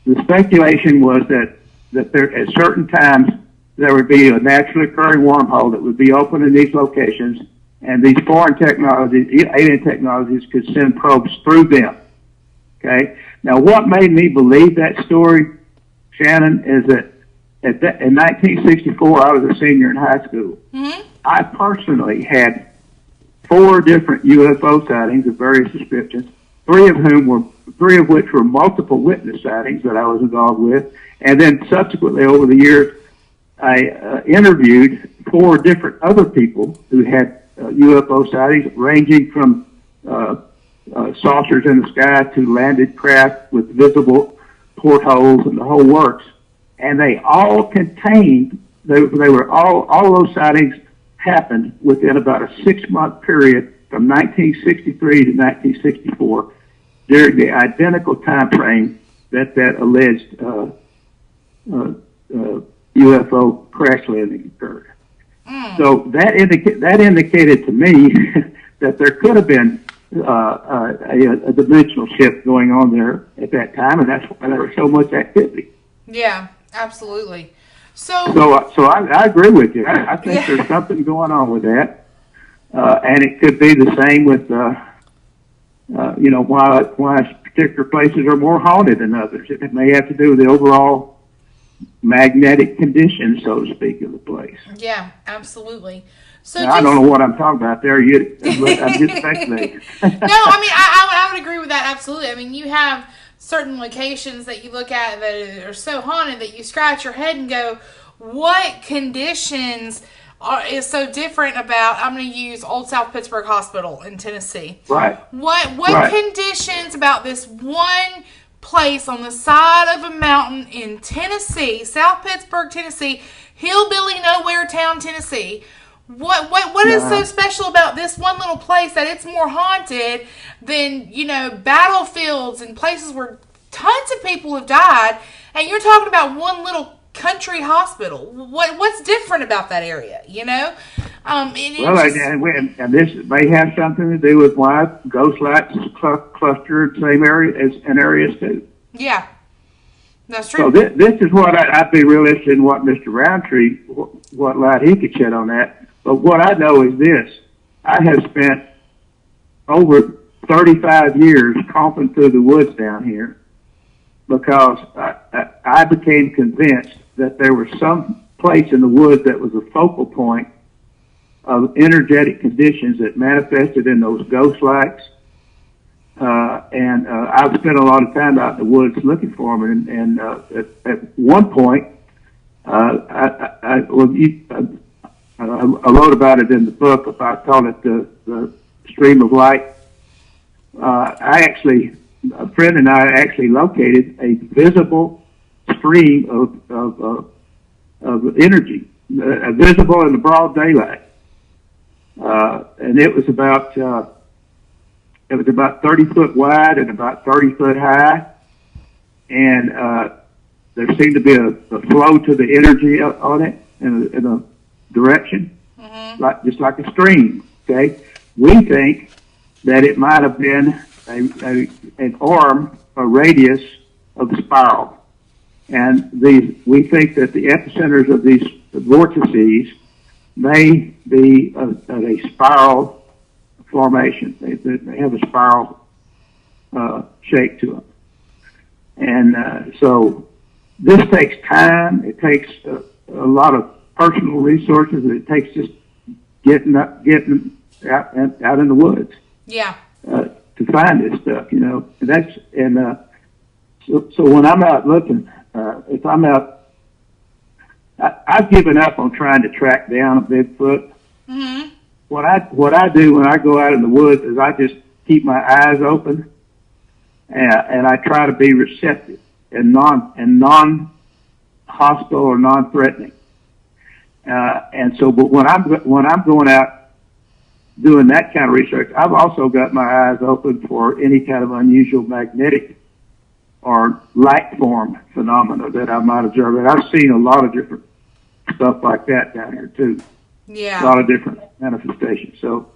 The speculation was that there, at certain times, there would be a naturally occurring wormhole that would be open in these locations, and these foreign technologies, alien technologies, could send probes through them. Okay? Now, what made me believe that story, Shannon, is that in 1964, I was a senior in high school. Mm-hmm. I personally had 4 different UFO sightings of various descriptions, 3 of which were multiple witness sightings that I was involved with, and then subsequently over the years, I interviewed 4 different other people who had UFO sightings, ranging from saucers in the sky to landed craft with visible portholes and the whole works. And they all contained, they were all those sightings happened within about a 6-month period from 1963 to 1964, during the identical time frame that alleged UFO crash landing occurred. Mm. So that indicated to me that there could have been a dimensional shift going on there at that time, and that's why there was so much activity. Yeah, absolutely. So I agree with you. I think there's something going on with that, and it could be the same with why particular places are more haunted than others. It may have to do with the overall magnetic conditions, so to speak, of the place. Yeah, absolutely. So now, I don't know what I'm talking about there. I'm just speculating. No, I mean, I would agree with that absolutely. I mean, you have certain locations that you look at that are so haunted that you scratch your head and go, what conditions is so different about, I'm going to use Old South Pittsburgh Hospital in Tennessee. Right. What conditions about this one place on the side of a mountain in Tennessee, South Pittsburgh, Tennessee, hillbilly nowhere town, Tennessee, what is so special about this one little place that it's more haunted than, battlefields and places where tons of people have died, and you're talking about one little country hospital? What's different about that area, and this may have something to do with why ghost lights cluster in the same area in areas too. Yeah. That's So true. this is what I'd be real interested in what Mr. Roundtree, what light he could shed on that. But what I know is this: I have spent over 35 years comping through the woods down here because I became convinced that there was some place in the woods that was a focal point of energetic conditions that manifested in those ghost lights. And I've spent a lot of time out in the woods looking for them. And at one point, I wrote about it in the book. I call it the stream of light. A friend and I actually located a visible stream of energy, visible in the broad daylight. And it was about 30 foot wide and about 30 foot high. And there seemed to be a flow to the energy on it in a direction, just like a stream. Okay, we think that it might have been an arm, a radius of the spiral, and we think that the epicenters of these vortices may be a spiral formation. They have a spiral shape to them. And so this takes time. It takes a lot of personal resources. It takes just getting out in the woods. Yeah. To find this stuff, you know. So when I'm out looking, if I'm out, I've given up on trying to track down a Bigfoot. Mm-hmm. What I do when I go out in the woods is I just keep my eyes open, and I try to be receptive and non hostile or non threatening. And so, but when I'm going out doing that kind of research, I've also got my eyes open for any kind of unusual magnetic or light form phenomena that I might observe. And I've seen a lot of different stuff like that down here too. Yeah. A lot of different manifestations. So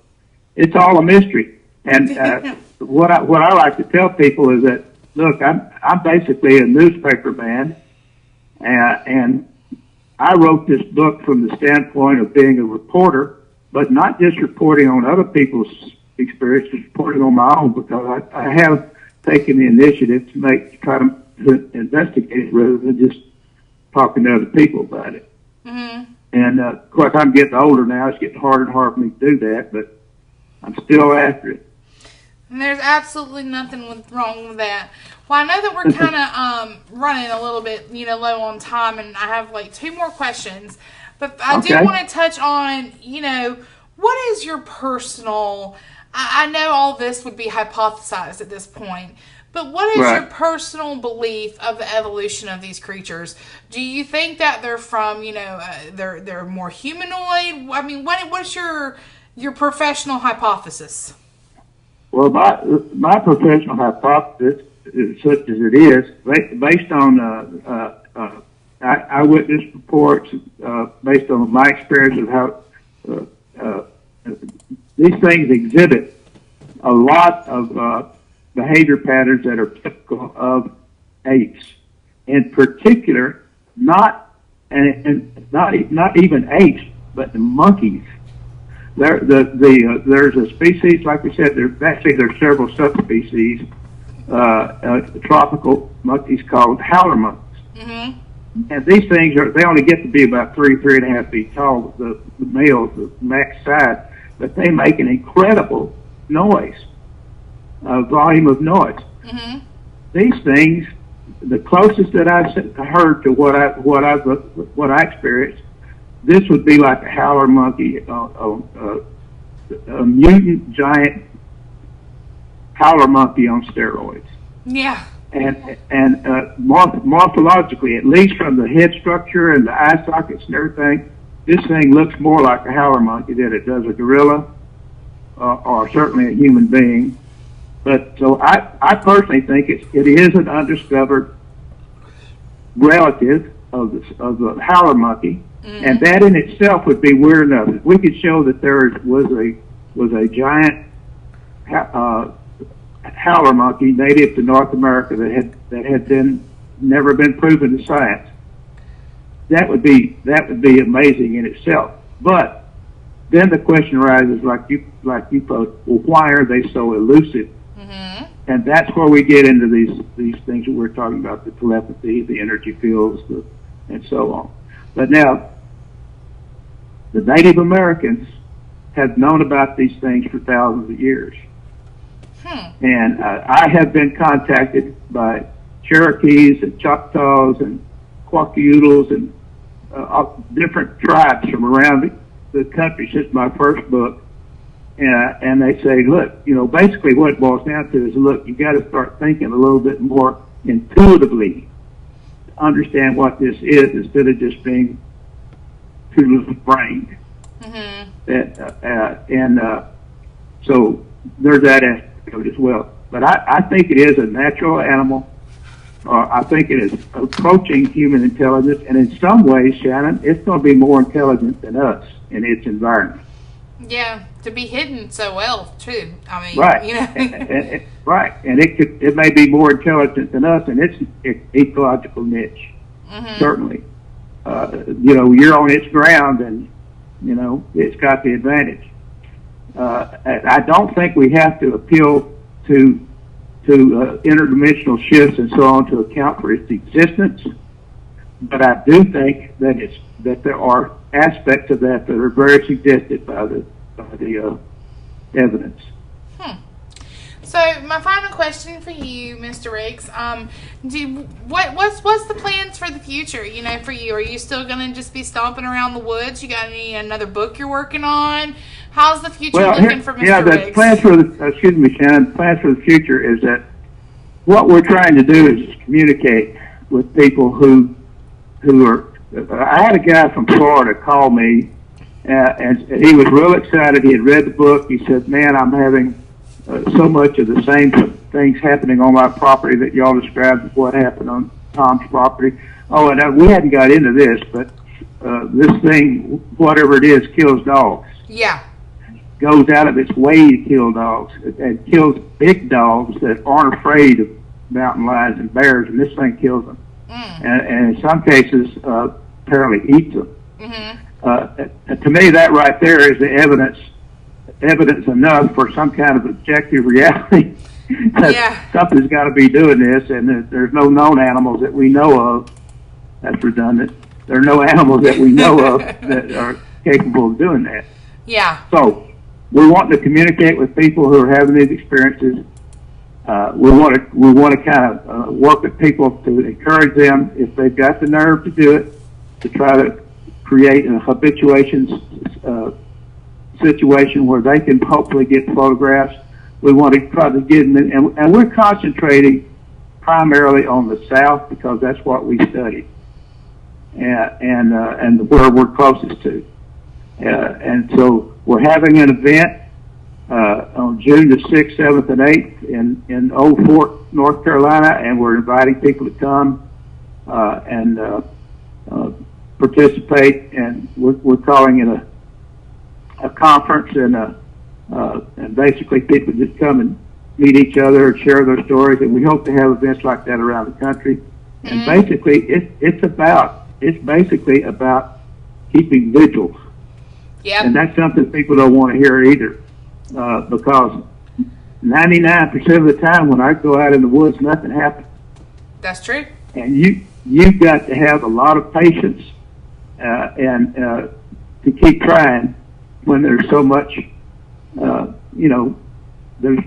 it's all a mystery. And what I like to tell people is that, look, I'm basically a newspaper man, and I wrote this book from the standpoint of being a reporter, but not just reporting on other people's experiences, reporting on my own, because I have taken the initiative to try to investigate it rather than just talking to other people about it. Mm-hmm. And of course, I'm getting older now. It's getting harder and harder for me to do that, but I'm still after it. And there's absolutely nothing wrong with that. Well, I know that we're kind of running a little bit, low on time, and I have like 2 more questions. But I do want to touch on, what is your personal, I know all this would be hypothesized at this point, but what is your personal belief of the evolution of these creatures? Do you think that they're from, they're more humanoid? I mean, what's your professional hypothesis? Well, my professional hypothesis, such as it is, based on eyewitness reports, based on my experience of how these things exhibit a lot of behavior patterns that are typical of apes. In particular, not even apes, but the monkeys. There's a species, like we said, there's several subspecies, tropical monkeys called howler monkeys. Mm-hmm. And these things they only get to be about 3.5 feet tall, the males, the max size, but they make an incredible noise, volume of noise. Mm-hmm. These things, the closest that I've heard to what I experienced, this would be like a howler monkey, a mutant giant howler monkey on steroids. Yeah. And morphologically, at least from the head structure and the eye sockets and everything, this thing looks more like a howler monkey than it does a gorilla or certainly a human being. But so I personally think it is an undiscovered relative of the howler monkey. Mm-hmm. And that in itself would be weird enough. If we could show that there was a giant howler monkey native to North America that had been never been proven in science. That would be amazing in itself. But then the question arises, like you posed, well, why are they so elusive? Mm-hmm. And that's where we get into these things that we're talking about, the telepathy, the energy fields, and so on. But now, the Native Americans have known about these things for thousands of years. And I have been contacted by Cherokees and Choctaws and Quackioodles and different tribes from around the country since my first book. And they say, look, basically what it boils down to is, look, you got to start thinking a little bit more intuitively to understand what this is instead of just being too little-brained. Mm-hmm. So there's that aspect of it as well. But I think it is a natural animal. I think it is approaching human intelligence, and in some ways, Shannon, it's going to be more intelligent than us in its environment. Yeah, to be hidden so well too. I mean, right, right, and it may be more intelligent than us in its ecological niche. Mm-hmm. Certainly, you're on its ground, and it's got the advantage. I don't think we have to appeal to interdimensional shifts and so on to account for its existence, but I do think that there are aspects of that are very suggested by the evidence. So my final question for you, Mr. Riggs, what's the plans for the future? For you, are you still going to just be stomping around the woods? You got another book you're working on? How's the future looking for Mr. Riggs? Yeah, the plans for Shannon. Plans for the future is that what we're trying to do is communicate with people who are. I had a guy from Florida call me, and he was real excited. He had read the book. He said, "Man, I'm having so much of the same things happening on my property that y'all described what happened on Tom's property." Oh, and we hadn't got into this, but this thing, whatever it is, kills dogs. Yeah. Goes out of its way to kill dogs, and kills big dogs that aren't afraid of mountain lions and bears, and this thing kills them. And in some cases, apparently eats them. Mm-hmm. To me, that right there is the evidence enough for some kind of objective reality. Something's got to be doing this, and there's no known animals that we know of. That's redundant. There are no animals that we know of that are capable of doing that. Yeah. So we're wanting to communicate with people who are having these experiences. We want to kind of work with people to encourage them, if they've got the nerve to do it, to try to create a habituation situation where they can hopefully get photographs. We want to try to get them, and we're concentrating primarily on the South because that's what we study, and where we're closest to. And so we're having an event on June the 6th, 7th, and 8th in Old Fort, North Carolina, and we're inviting people to come and participate. And we're calling it a conference, and basically people just come and meet each other and share their stories. And we hope to have events like that around the country. And basically, it's basically about keeping vigil. Yep. And that's something people don't want to hear either, because 99% of the time when I go out in the woods, nothing happens. That's true. And you've got to have a lot of patience and to keep trying when there's so much. There's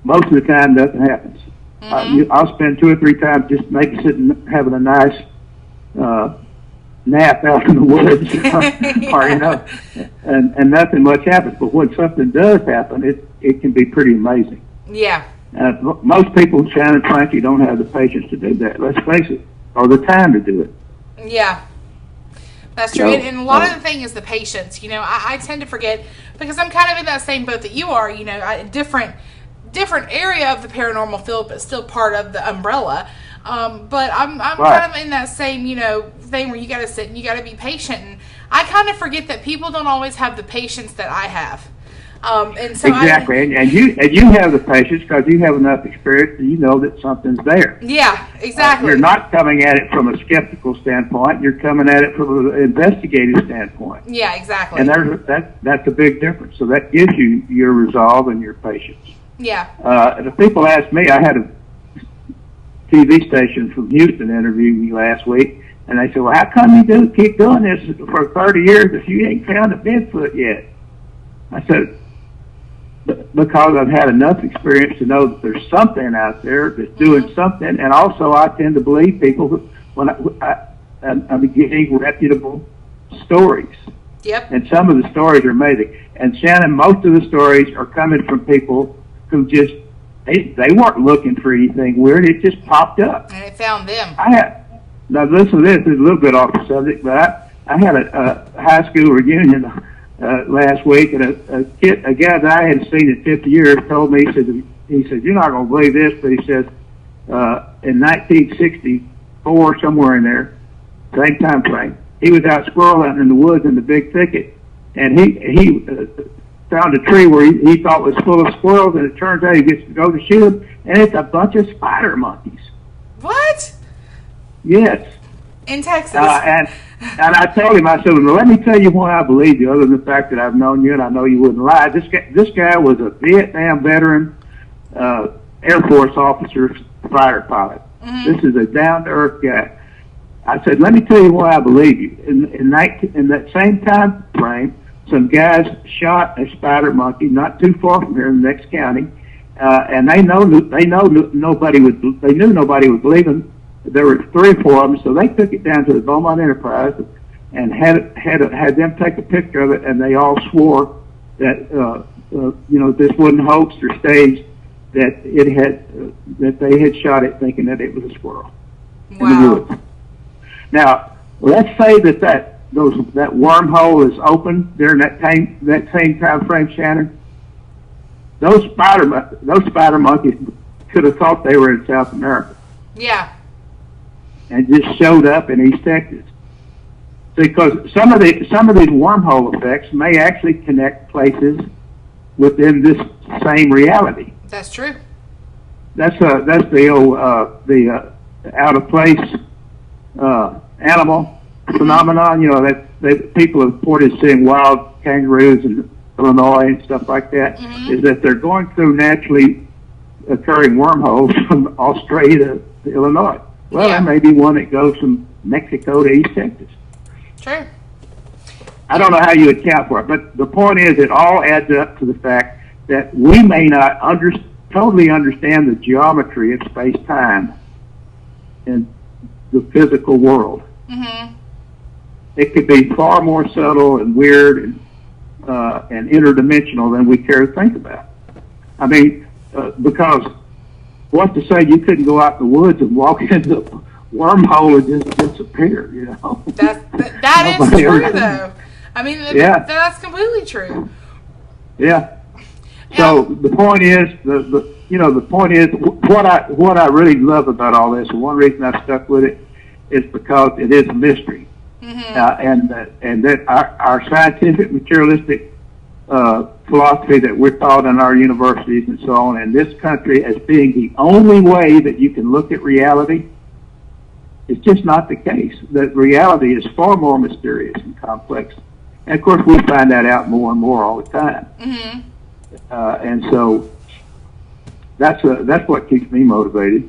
most of the time nothing happens. I'll spend 2 or 3 times just maybe sitting having a nice nap out in the woods, and nothing much happens. But when something does happen, it can be pretty amazing. Yeah. Most people, Shannon, frankly, don't have the patience to do that. Let's face it, or the time to do it. Yeah. That's true. And a lot of the thing is the patience. I tend to forget, because I'm kind of in that same boat that you are, different area of the paranormal field, but still part of the umbrella. But I'm right. Kind of in that same, thing where you got to sit and you got to be patient. And I kind of forget that people don't always have the patience that I have. And so exactly, and you have the patience because you have enough experience that you know that something's there. Yeah, exactly. You're not coming at it from a skeptical standpoint. You're coming at it from an investigative standpoint. Yeah, exactly. And that's a big difference. So that gives you your resolve and your patience. Yeah. If people ask me, I had a TV station from Houston interview me last week, and they said, "Well, how come you keep doing this for 30 years if you ain't found a Bigfoot yet?" I said, because I've had enough experience to know that there's something out there that's doing something, and also I tend to believe people when I'm getting reputable stories. Yep. And some of the stories are amazing. And Shannon, most of the stories are coming from people who just they weren't looking for anything weird. It just popped up. And it found them. Now listen to this. It's a little bit off the subject, but I had a high school reunion last week, and a guy that I hadn't seen in 50 years told me, he said, "You're not going to believe this," but he says, in 1964, somewhere in there, same time frame, he was out squirrel hunting in the woods in the big thicket, and he found a tree where he thought was full of squirrels, and it turns out he gets to go to shoot them, and it's a bunch of spider monkeys. What? Yes. In Texas. And I told him, I said, "Well, let me tell you why I believe you, other than the fact that I've known you and I know you wouldn't lie. This guy was a Vietnam veteran, Air Force officer, fighter pilot. Mm-hmm. This is a down-to-earth guy." I said, "Let me tell you why I believe you. In that same time frame, some guys shot a spider monkey not too far from here in the next county, and they knew nobody would believe them. There were 3 or 4 of them, so they took it down to the Beaumont Enterprise and had them take a picture of it, and they all swore that this wasn't hoaxed or staged, that they had shot it thinking that it was a squirrel in the woods." Now, let's say that wormhole is open during that same time frame, Shannon. Those spider monkeys could have thought they were in South America. Yeah. And just showed up in East Texas, because some of these wormhole effects may actually connect places within this same reality. That's true. That's the old out of place animal phenomenon. That people have reported seeing wild kangaroos in Illinois and stuff like that. Mm-hmm. Is that they're going through naturally occurring wormholes from Australia to Illinois. Well, there may be one that goes from Mexico to East Texas. True. I don't know how you account for it, but the point is it all adds up to the fact that we may not totally understand the geometry of space-time in the physical world. Mm-hmm. It could be far more subtle and weird and interdimensional than we care to think about. I mean, because what's to say you couldn't go out in the woods and walk into a wormhole and just disappear, That is true, though. I mean, that's completely true. Yeah. So the point is, the point is what I really love about all this, and one reason I've stuck with it is because it is a mystery, and that our scientific materialistic philosophy that we're taught in our universities and so on in this country as being the only way that you can look at reality is just not the case. That reality is far more mysterious and complex, and of course we find that out more and more all the time. Mm-hmm. And so that's what keeps me motivated.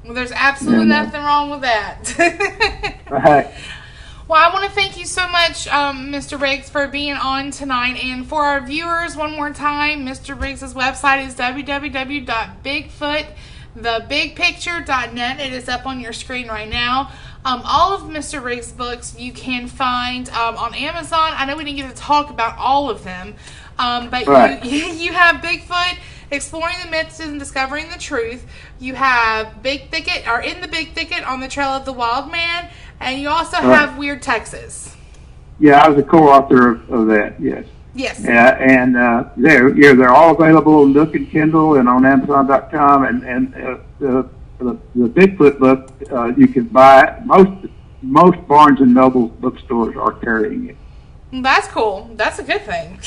Well, there's absolutely nothing wrong with that. Right. Well, I want to thank you so much, Mr. Riggs, for being on tonight. And for our viewers, one more time, Mr. Riggs' website is www.bigfootthebigpicture.net. It is up on your screen right now. All of Mr. Riggs' books you can find on Amazon. I know we didn't get to talk about all of them, but right. you have Bigfoot, Exploring the Myths and Discovering the Truth. You have Big Thicket, or In the Big Thicket, On the Trail of the Wild Man. And you also have Weird Texas. Yeah, I was a co-author of that, yes. Yes. And they're all available on Nook and Kindle and on Amazon.com. And the Bigfoot book you can buy. Most Barnes and Noble bookstores are carrying it. That's cool. That's a good thing.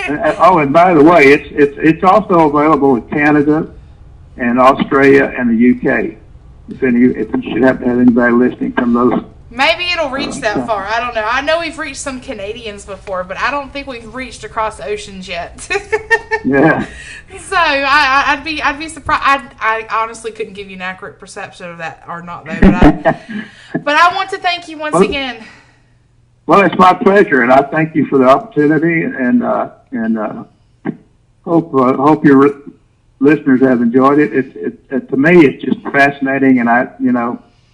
And by the way, it's also available in Canada and Australia and the UK. If you should have anybody listening from those. Maybe it'll reach that far. I don't know. I know we've reached some Canadians before, but I don't think we've reached across oceans yet. Yeah. So I'd be surprised. I honestly couldn't give you an accurate perception of that or not, though. But I want to thank you once again. Well, it's my pleasure, and I thank you for the opportunity, and hope your listeners have enjoyed it. It to me, it's just fascinating, and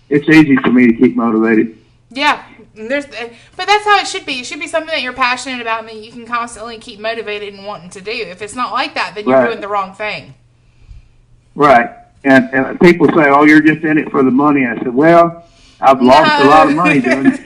it's easy for me to keep motivated. Yeah, but that's how it should be. It should be something that you're passionate about and that you can constantly keep motivated and wanting to do. If it's not like that, then you're doing the wrong thing. Right, and people say, "Oh, you're just in it for the money." I said, "Well, I've lost a lot of money doing it."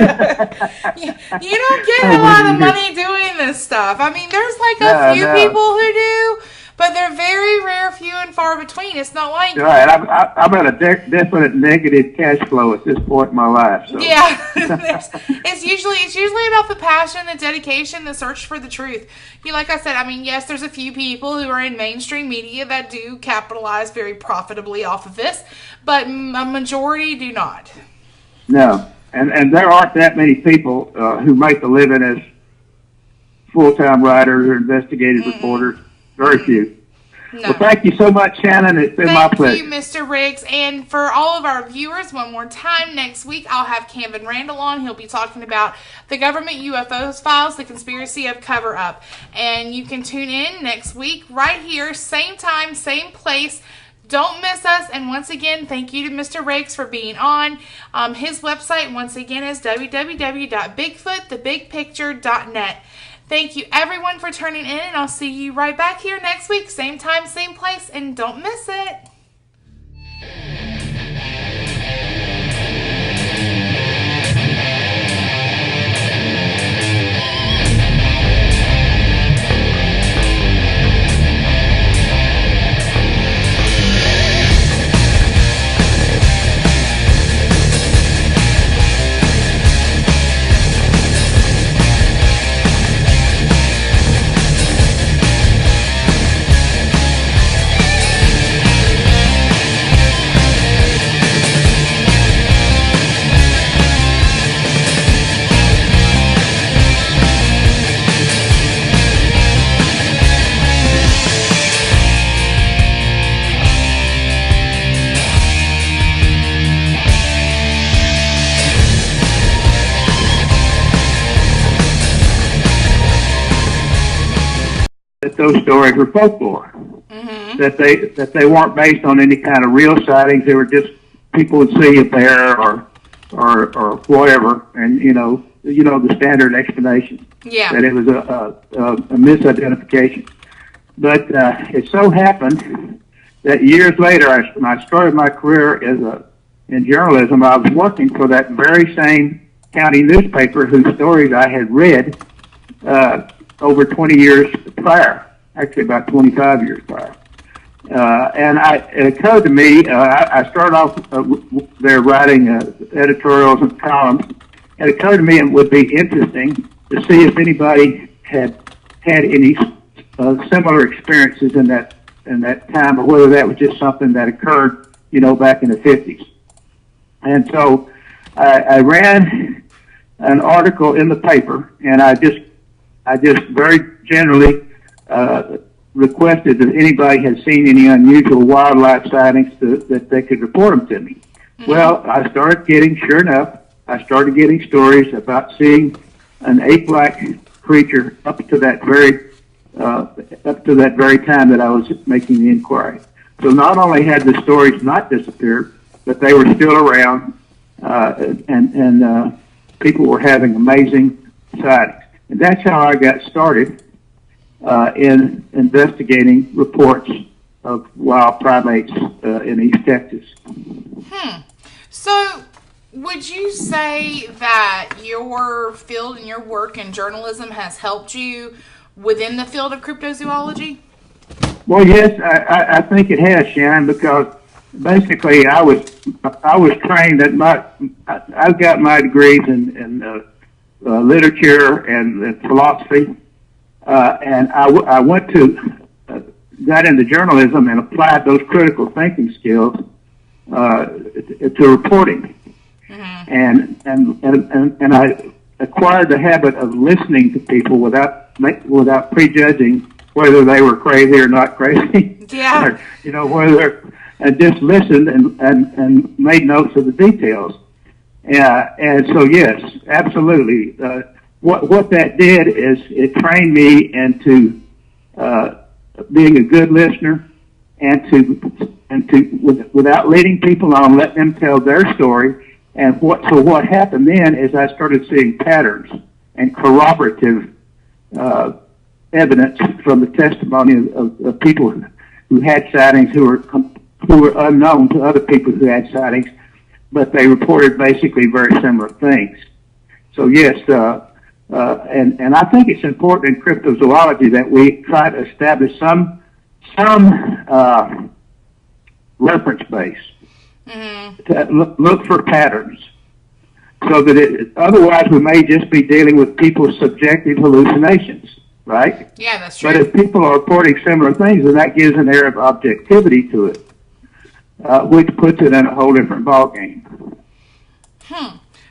You don't get a lot of money doing this stuff. I mean, there's like a few people who do, but they're very rare, few and far between. It's not like... Right, I'm at a definite negative cash flow at this point in my life. So. Yeah, it's usually about the passion, the dedication, the search for the truth. Like I said, I mean, yes, there's a few people who are in mainstream media that do capitalize very profitably off of this, but a majority do not. No, and there aren't that many people who make a living as full-time writers or investigative reporters. Very few. No. Well, thank you so much, Shannon. It's been my pleasure. Thank you, Mr. Riggs. And for all of our viewers, one more time, next week I'll have Kevin Randall on. He'll be talking about the government UFOs files, the conspiracy of cover-up. And you can tune in next week right here, same time, same place. Don't miss us. And once again, thank you to Mr. Riggs for being on. His website, once again, is www.bigfootthebigpicture.net. Thank you, everyone, for tuning in, and I'll see you right back here next week. Same time, same place, and don't miss it. That those stories were folklore. Mm-hmm. That they weren't based on any kind of real sightings. They were just people would see a bear or whatever, and the standard explanation. Yeah. That it was a misidentification. But it so happened that years later, when I started my career in journalism, I was working for that very same county newspaper whose stories I had read over 20 years prior, actually about 25 years prior. And it occurred to me, I started off there writing editorials and columns. It occurred to me it would be interesting to see if anybody had any similar experiences in that time, or whether that was just something that occurred, back in the 50s. And so I ran an article in the paper, and I just very generally requested that anybody had seen any unusual wildlife sightings that they could report them to me. Mm-hmm. Well, sure enough, I started getting stories about seeing an ape-like creature up to that very time that I was making the inquiry. So not only had the stories not disappeared, but they were still around, and people were having amazing sightings. And that's how I got started in investigating reports of wild primates in East Texas. So would you say that your field and your work in journalism has helped you within the field of cryptozoology? Well, yes, I think it has, Shannon, because basically I was trained I've got my degrees in literature and philosophy, and I went to got into journalism and applied those critical thinking skills to reporting, and I acquired the habit of listening to people without prejudging whether they were crazy or not crazy. Yeah. Or, whether and just listened and made notes of the details. And so yes, absolutely. What that did is it trained me into being a good listener, and to without leading people on, let them tell their story. And what happened then is I started seeing patterns and corroborative evidence from the testimony of people who had sightings who were unknown to other people who had sightings, but they reported basically very similar things. So yes, and I think it's important in cryptozoology that we try to establish some reference base to look for patterns, so that otherwise we may just be dealing with people's subjective hallucinations, right? Yeah, that's true. But if people are reporting similar things, then that gives an air of objectivity to it, which puts it in a whole different ballgame.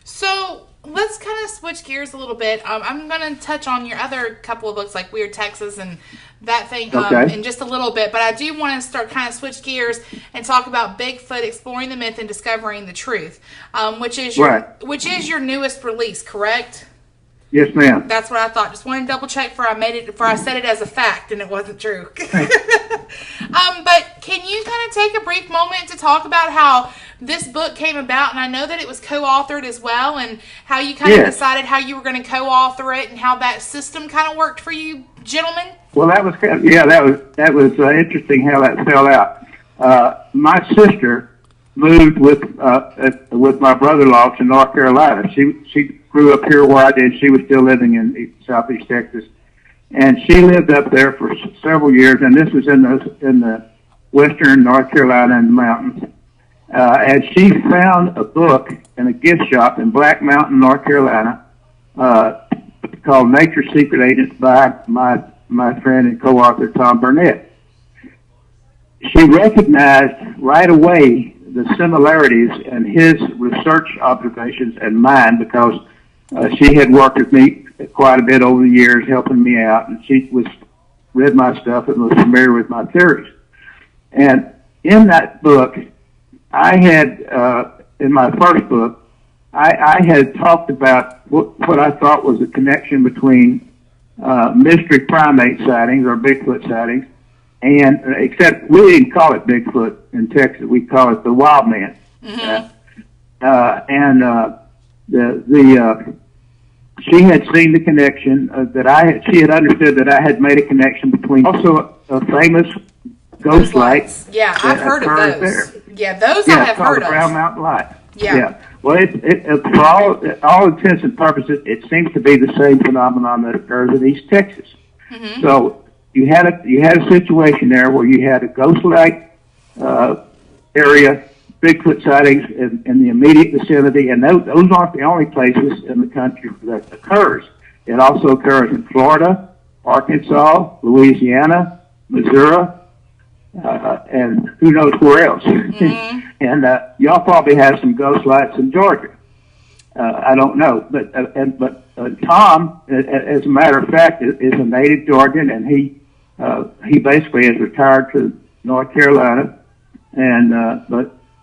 So let's kind of switch gears a little bit. I'm going to touch on your other couple of books, like Weird Texas and that thing, in just a little bit. But I do want to start kind of switch gears and talk about Bigfoot: Exploring the Myth and Discovering the Truth, which is your newest release, correct? Yes, ma'am. That's what I thought. Just wanted to double check before I said it as a fact and it wasn't true. But can you kind of take a brief moment to talk about how this book came about? And I know that it was co-authored as well, and how you kind of decided how you were going to co-author it, and how that system kind of worked for you, gentlemen. Well, that was that was interesting how that fell out. My sister moved with my brother-in-law to North Carolina. She grew up here where I did. She was still living in Southeast Texas, and she lived up there for several years. And this was in the western North Carolina in the mountains. And she found a book in a gift shop in Black Mountain, North Carolina, called Nature's Secret Agents by my friend and co-author Tom Burnett. She recognized right away the similarities in his research observations and mine, because she had worked with me quite a bit over the years, helping me out, and she read my stuff and was familiar with my theories. And in that book, I had, in my first book, I had talked about what I thought was a connection between mystery primate sightings, or Bigfoot sightings, and except we didn't call it Bigfoot in Texas, we call it the wild man. She had seen the connection she had understood that I had made a connection between also a famous ghost light. Yeah, I've heard of those. There. Yeah, those I have heard of. Brown Mountain Light. Yeah. Well, for all intents and purposes, it seems to be the same phenomenon that occurs in East Texas. So you had a situation there where you had a ghost light area, Bigfoot sightings in the immediate vicinity, and those aren't the only places in the country that occurs. It also occurs in Florida, Arkansas, Louisiana, Missouri, and who knows where else. And y'all probably have some ghost lights in Georgia. I don't know, but Tom, as a matter of fact, is a native Georgian, and he basically is retired to North Carolina, and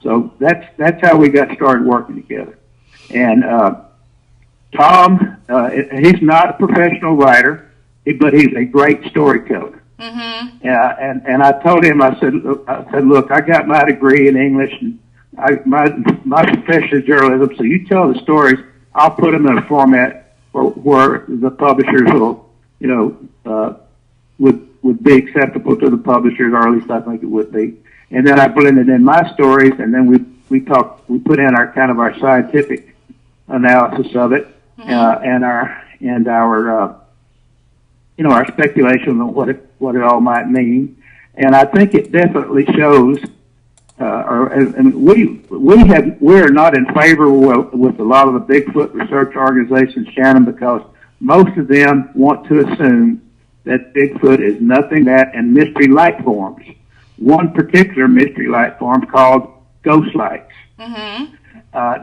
so that's how we got started working together. And Tom, he's not a professional writer, but he's a great storyteller. Yeah, and I told him, I said, look, I got my degree in English, and my profession is journalism. So you tell the stories, I'll put them in a format where the publishers will, would be acceptable to the publishers, or at least I think it would be. And then I blended in my stories, and then we put in our scientific analysis of it, and our speculation on what it all might mean. And I think it definitely shows and we're not in favor with a lot of the Bigfoot research organizations, Shannon, because most of them want to assume that Bigfoot is nothing but and mystery light forms. One particular mystery light form called ghost lights. Mm-hmm.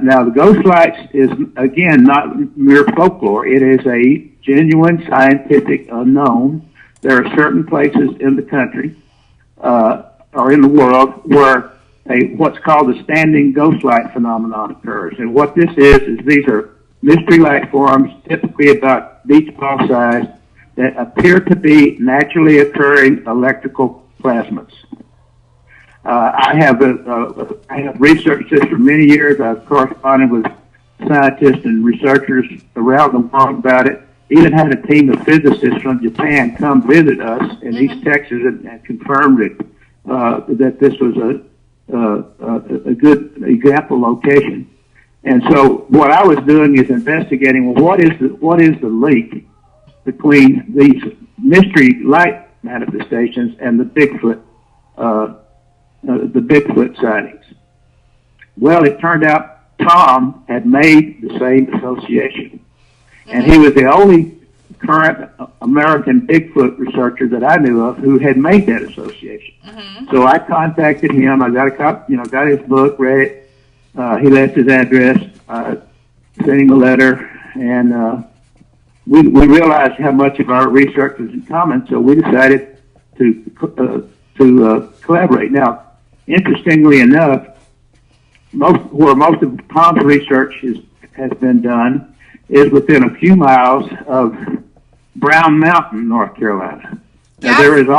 Now, the ghost lights is, again, not mere folklore. It is a genuine scientific unknown. There are certain places in the country or in the world where what's called a standing ghost light phenomenon occurs. And what this is these are mystery light forms, typically about beach ball size, that appear to be naturally occurring electrical plasmas. I have researched this for many years. I've corresponded with scientists and researchers around the world about it. Even had a team of physicists from Japan come visit us in East Texas and confirmed that this was a good example location. And so what I was doing is investigating, well, what is the link between these mystery light manifestations and the Bigfoot sightings? Well, it turned out Tom had made the same association. And he was the only current American Bigfoot researcher that I knew of who had made that association. Mm-hmm. So I contacted him. I got a copy, got his book, read it. He left his address, sent him a letter, and we realized how much of our research was in common, so we decided to collaborate. Now, interestingly enough, most of Tom's research has been done is within a few miles of Brown Mountain, North Carolina. Now, there is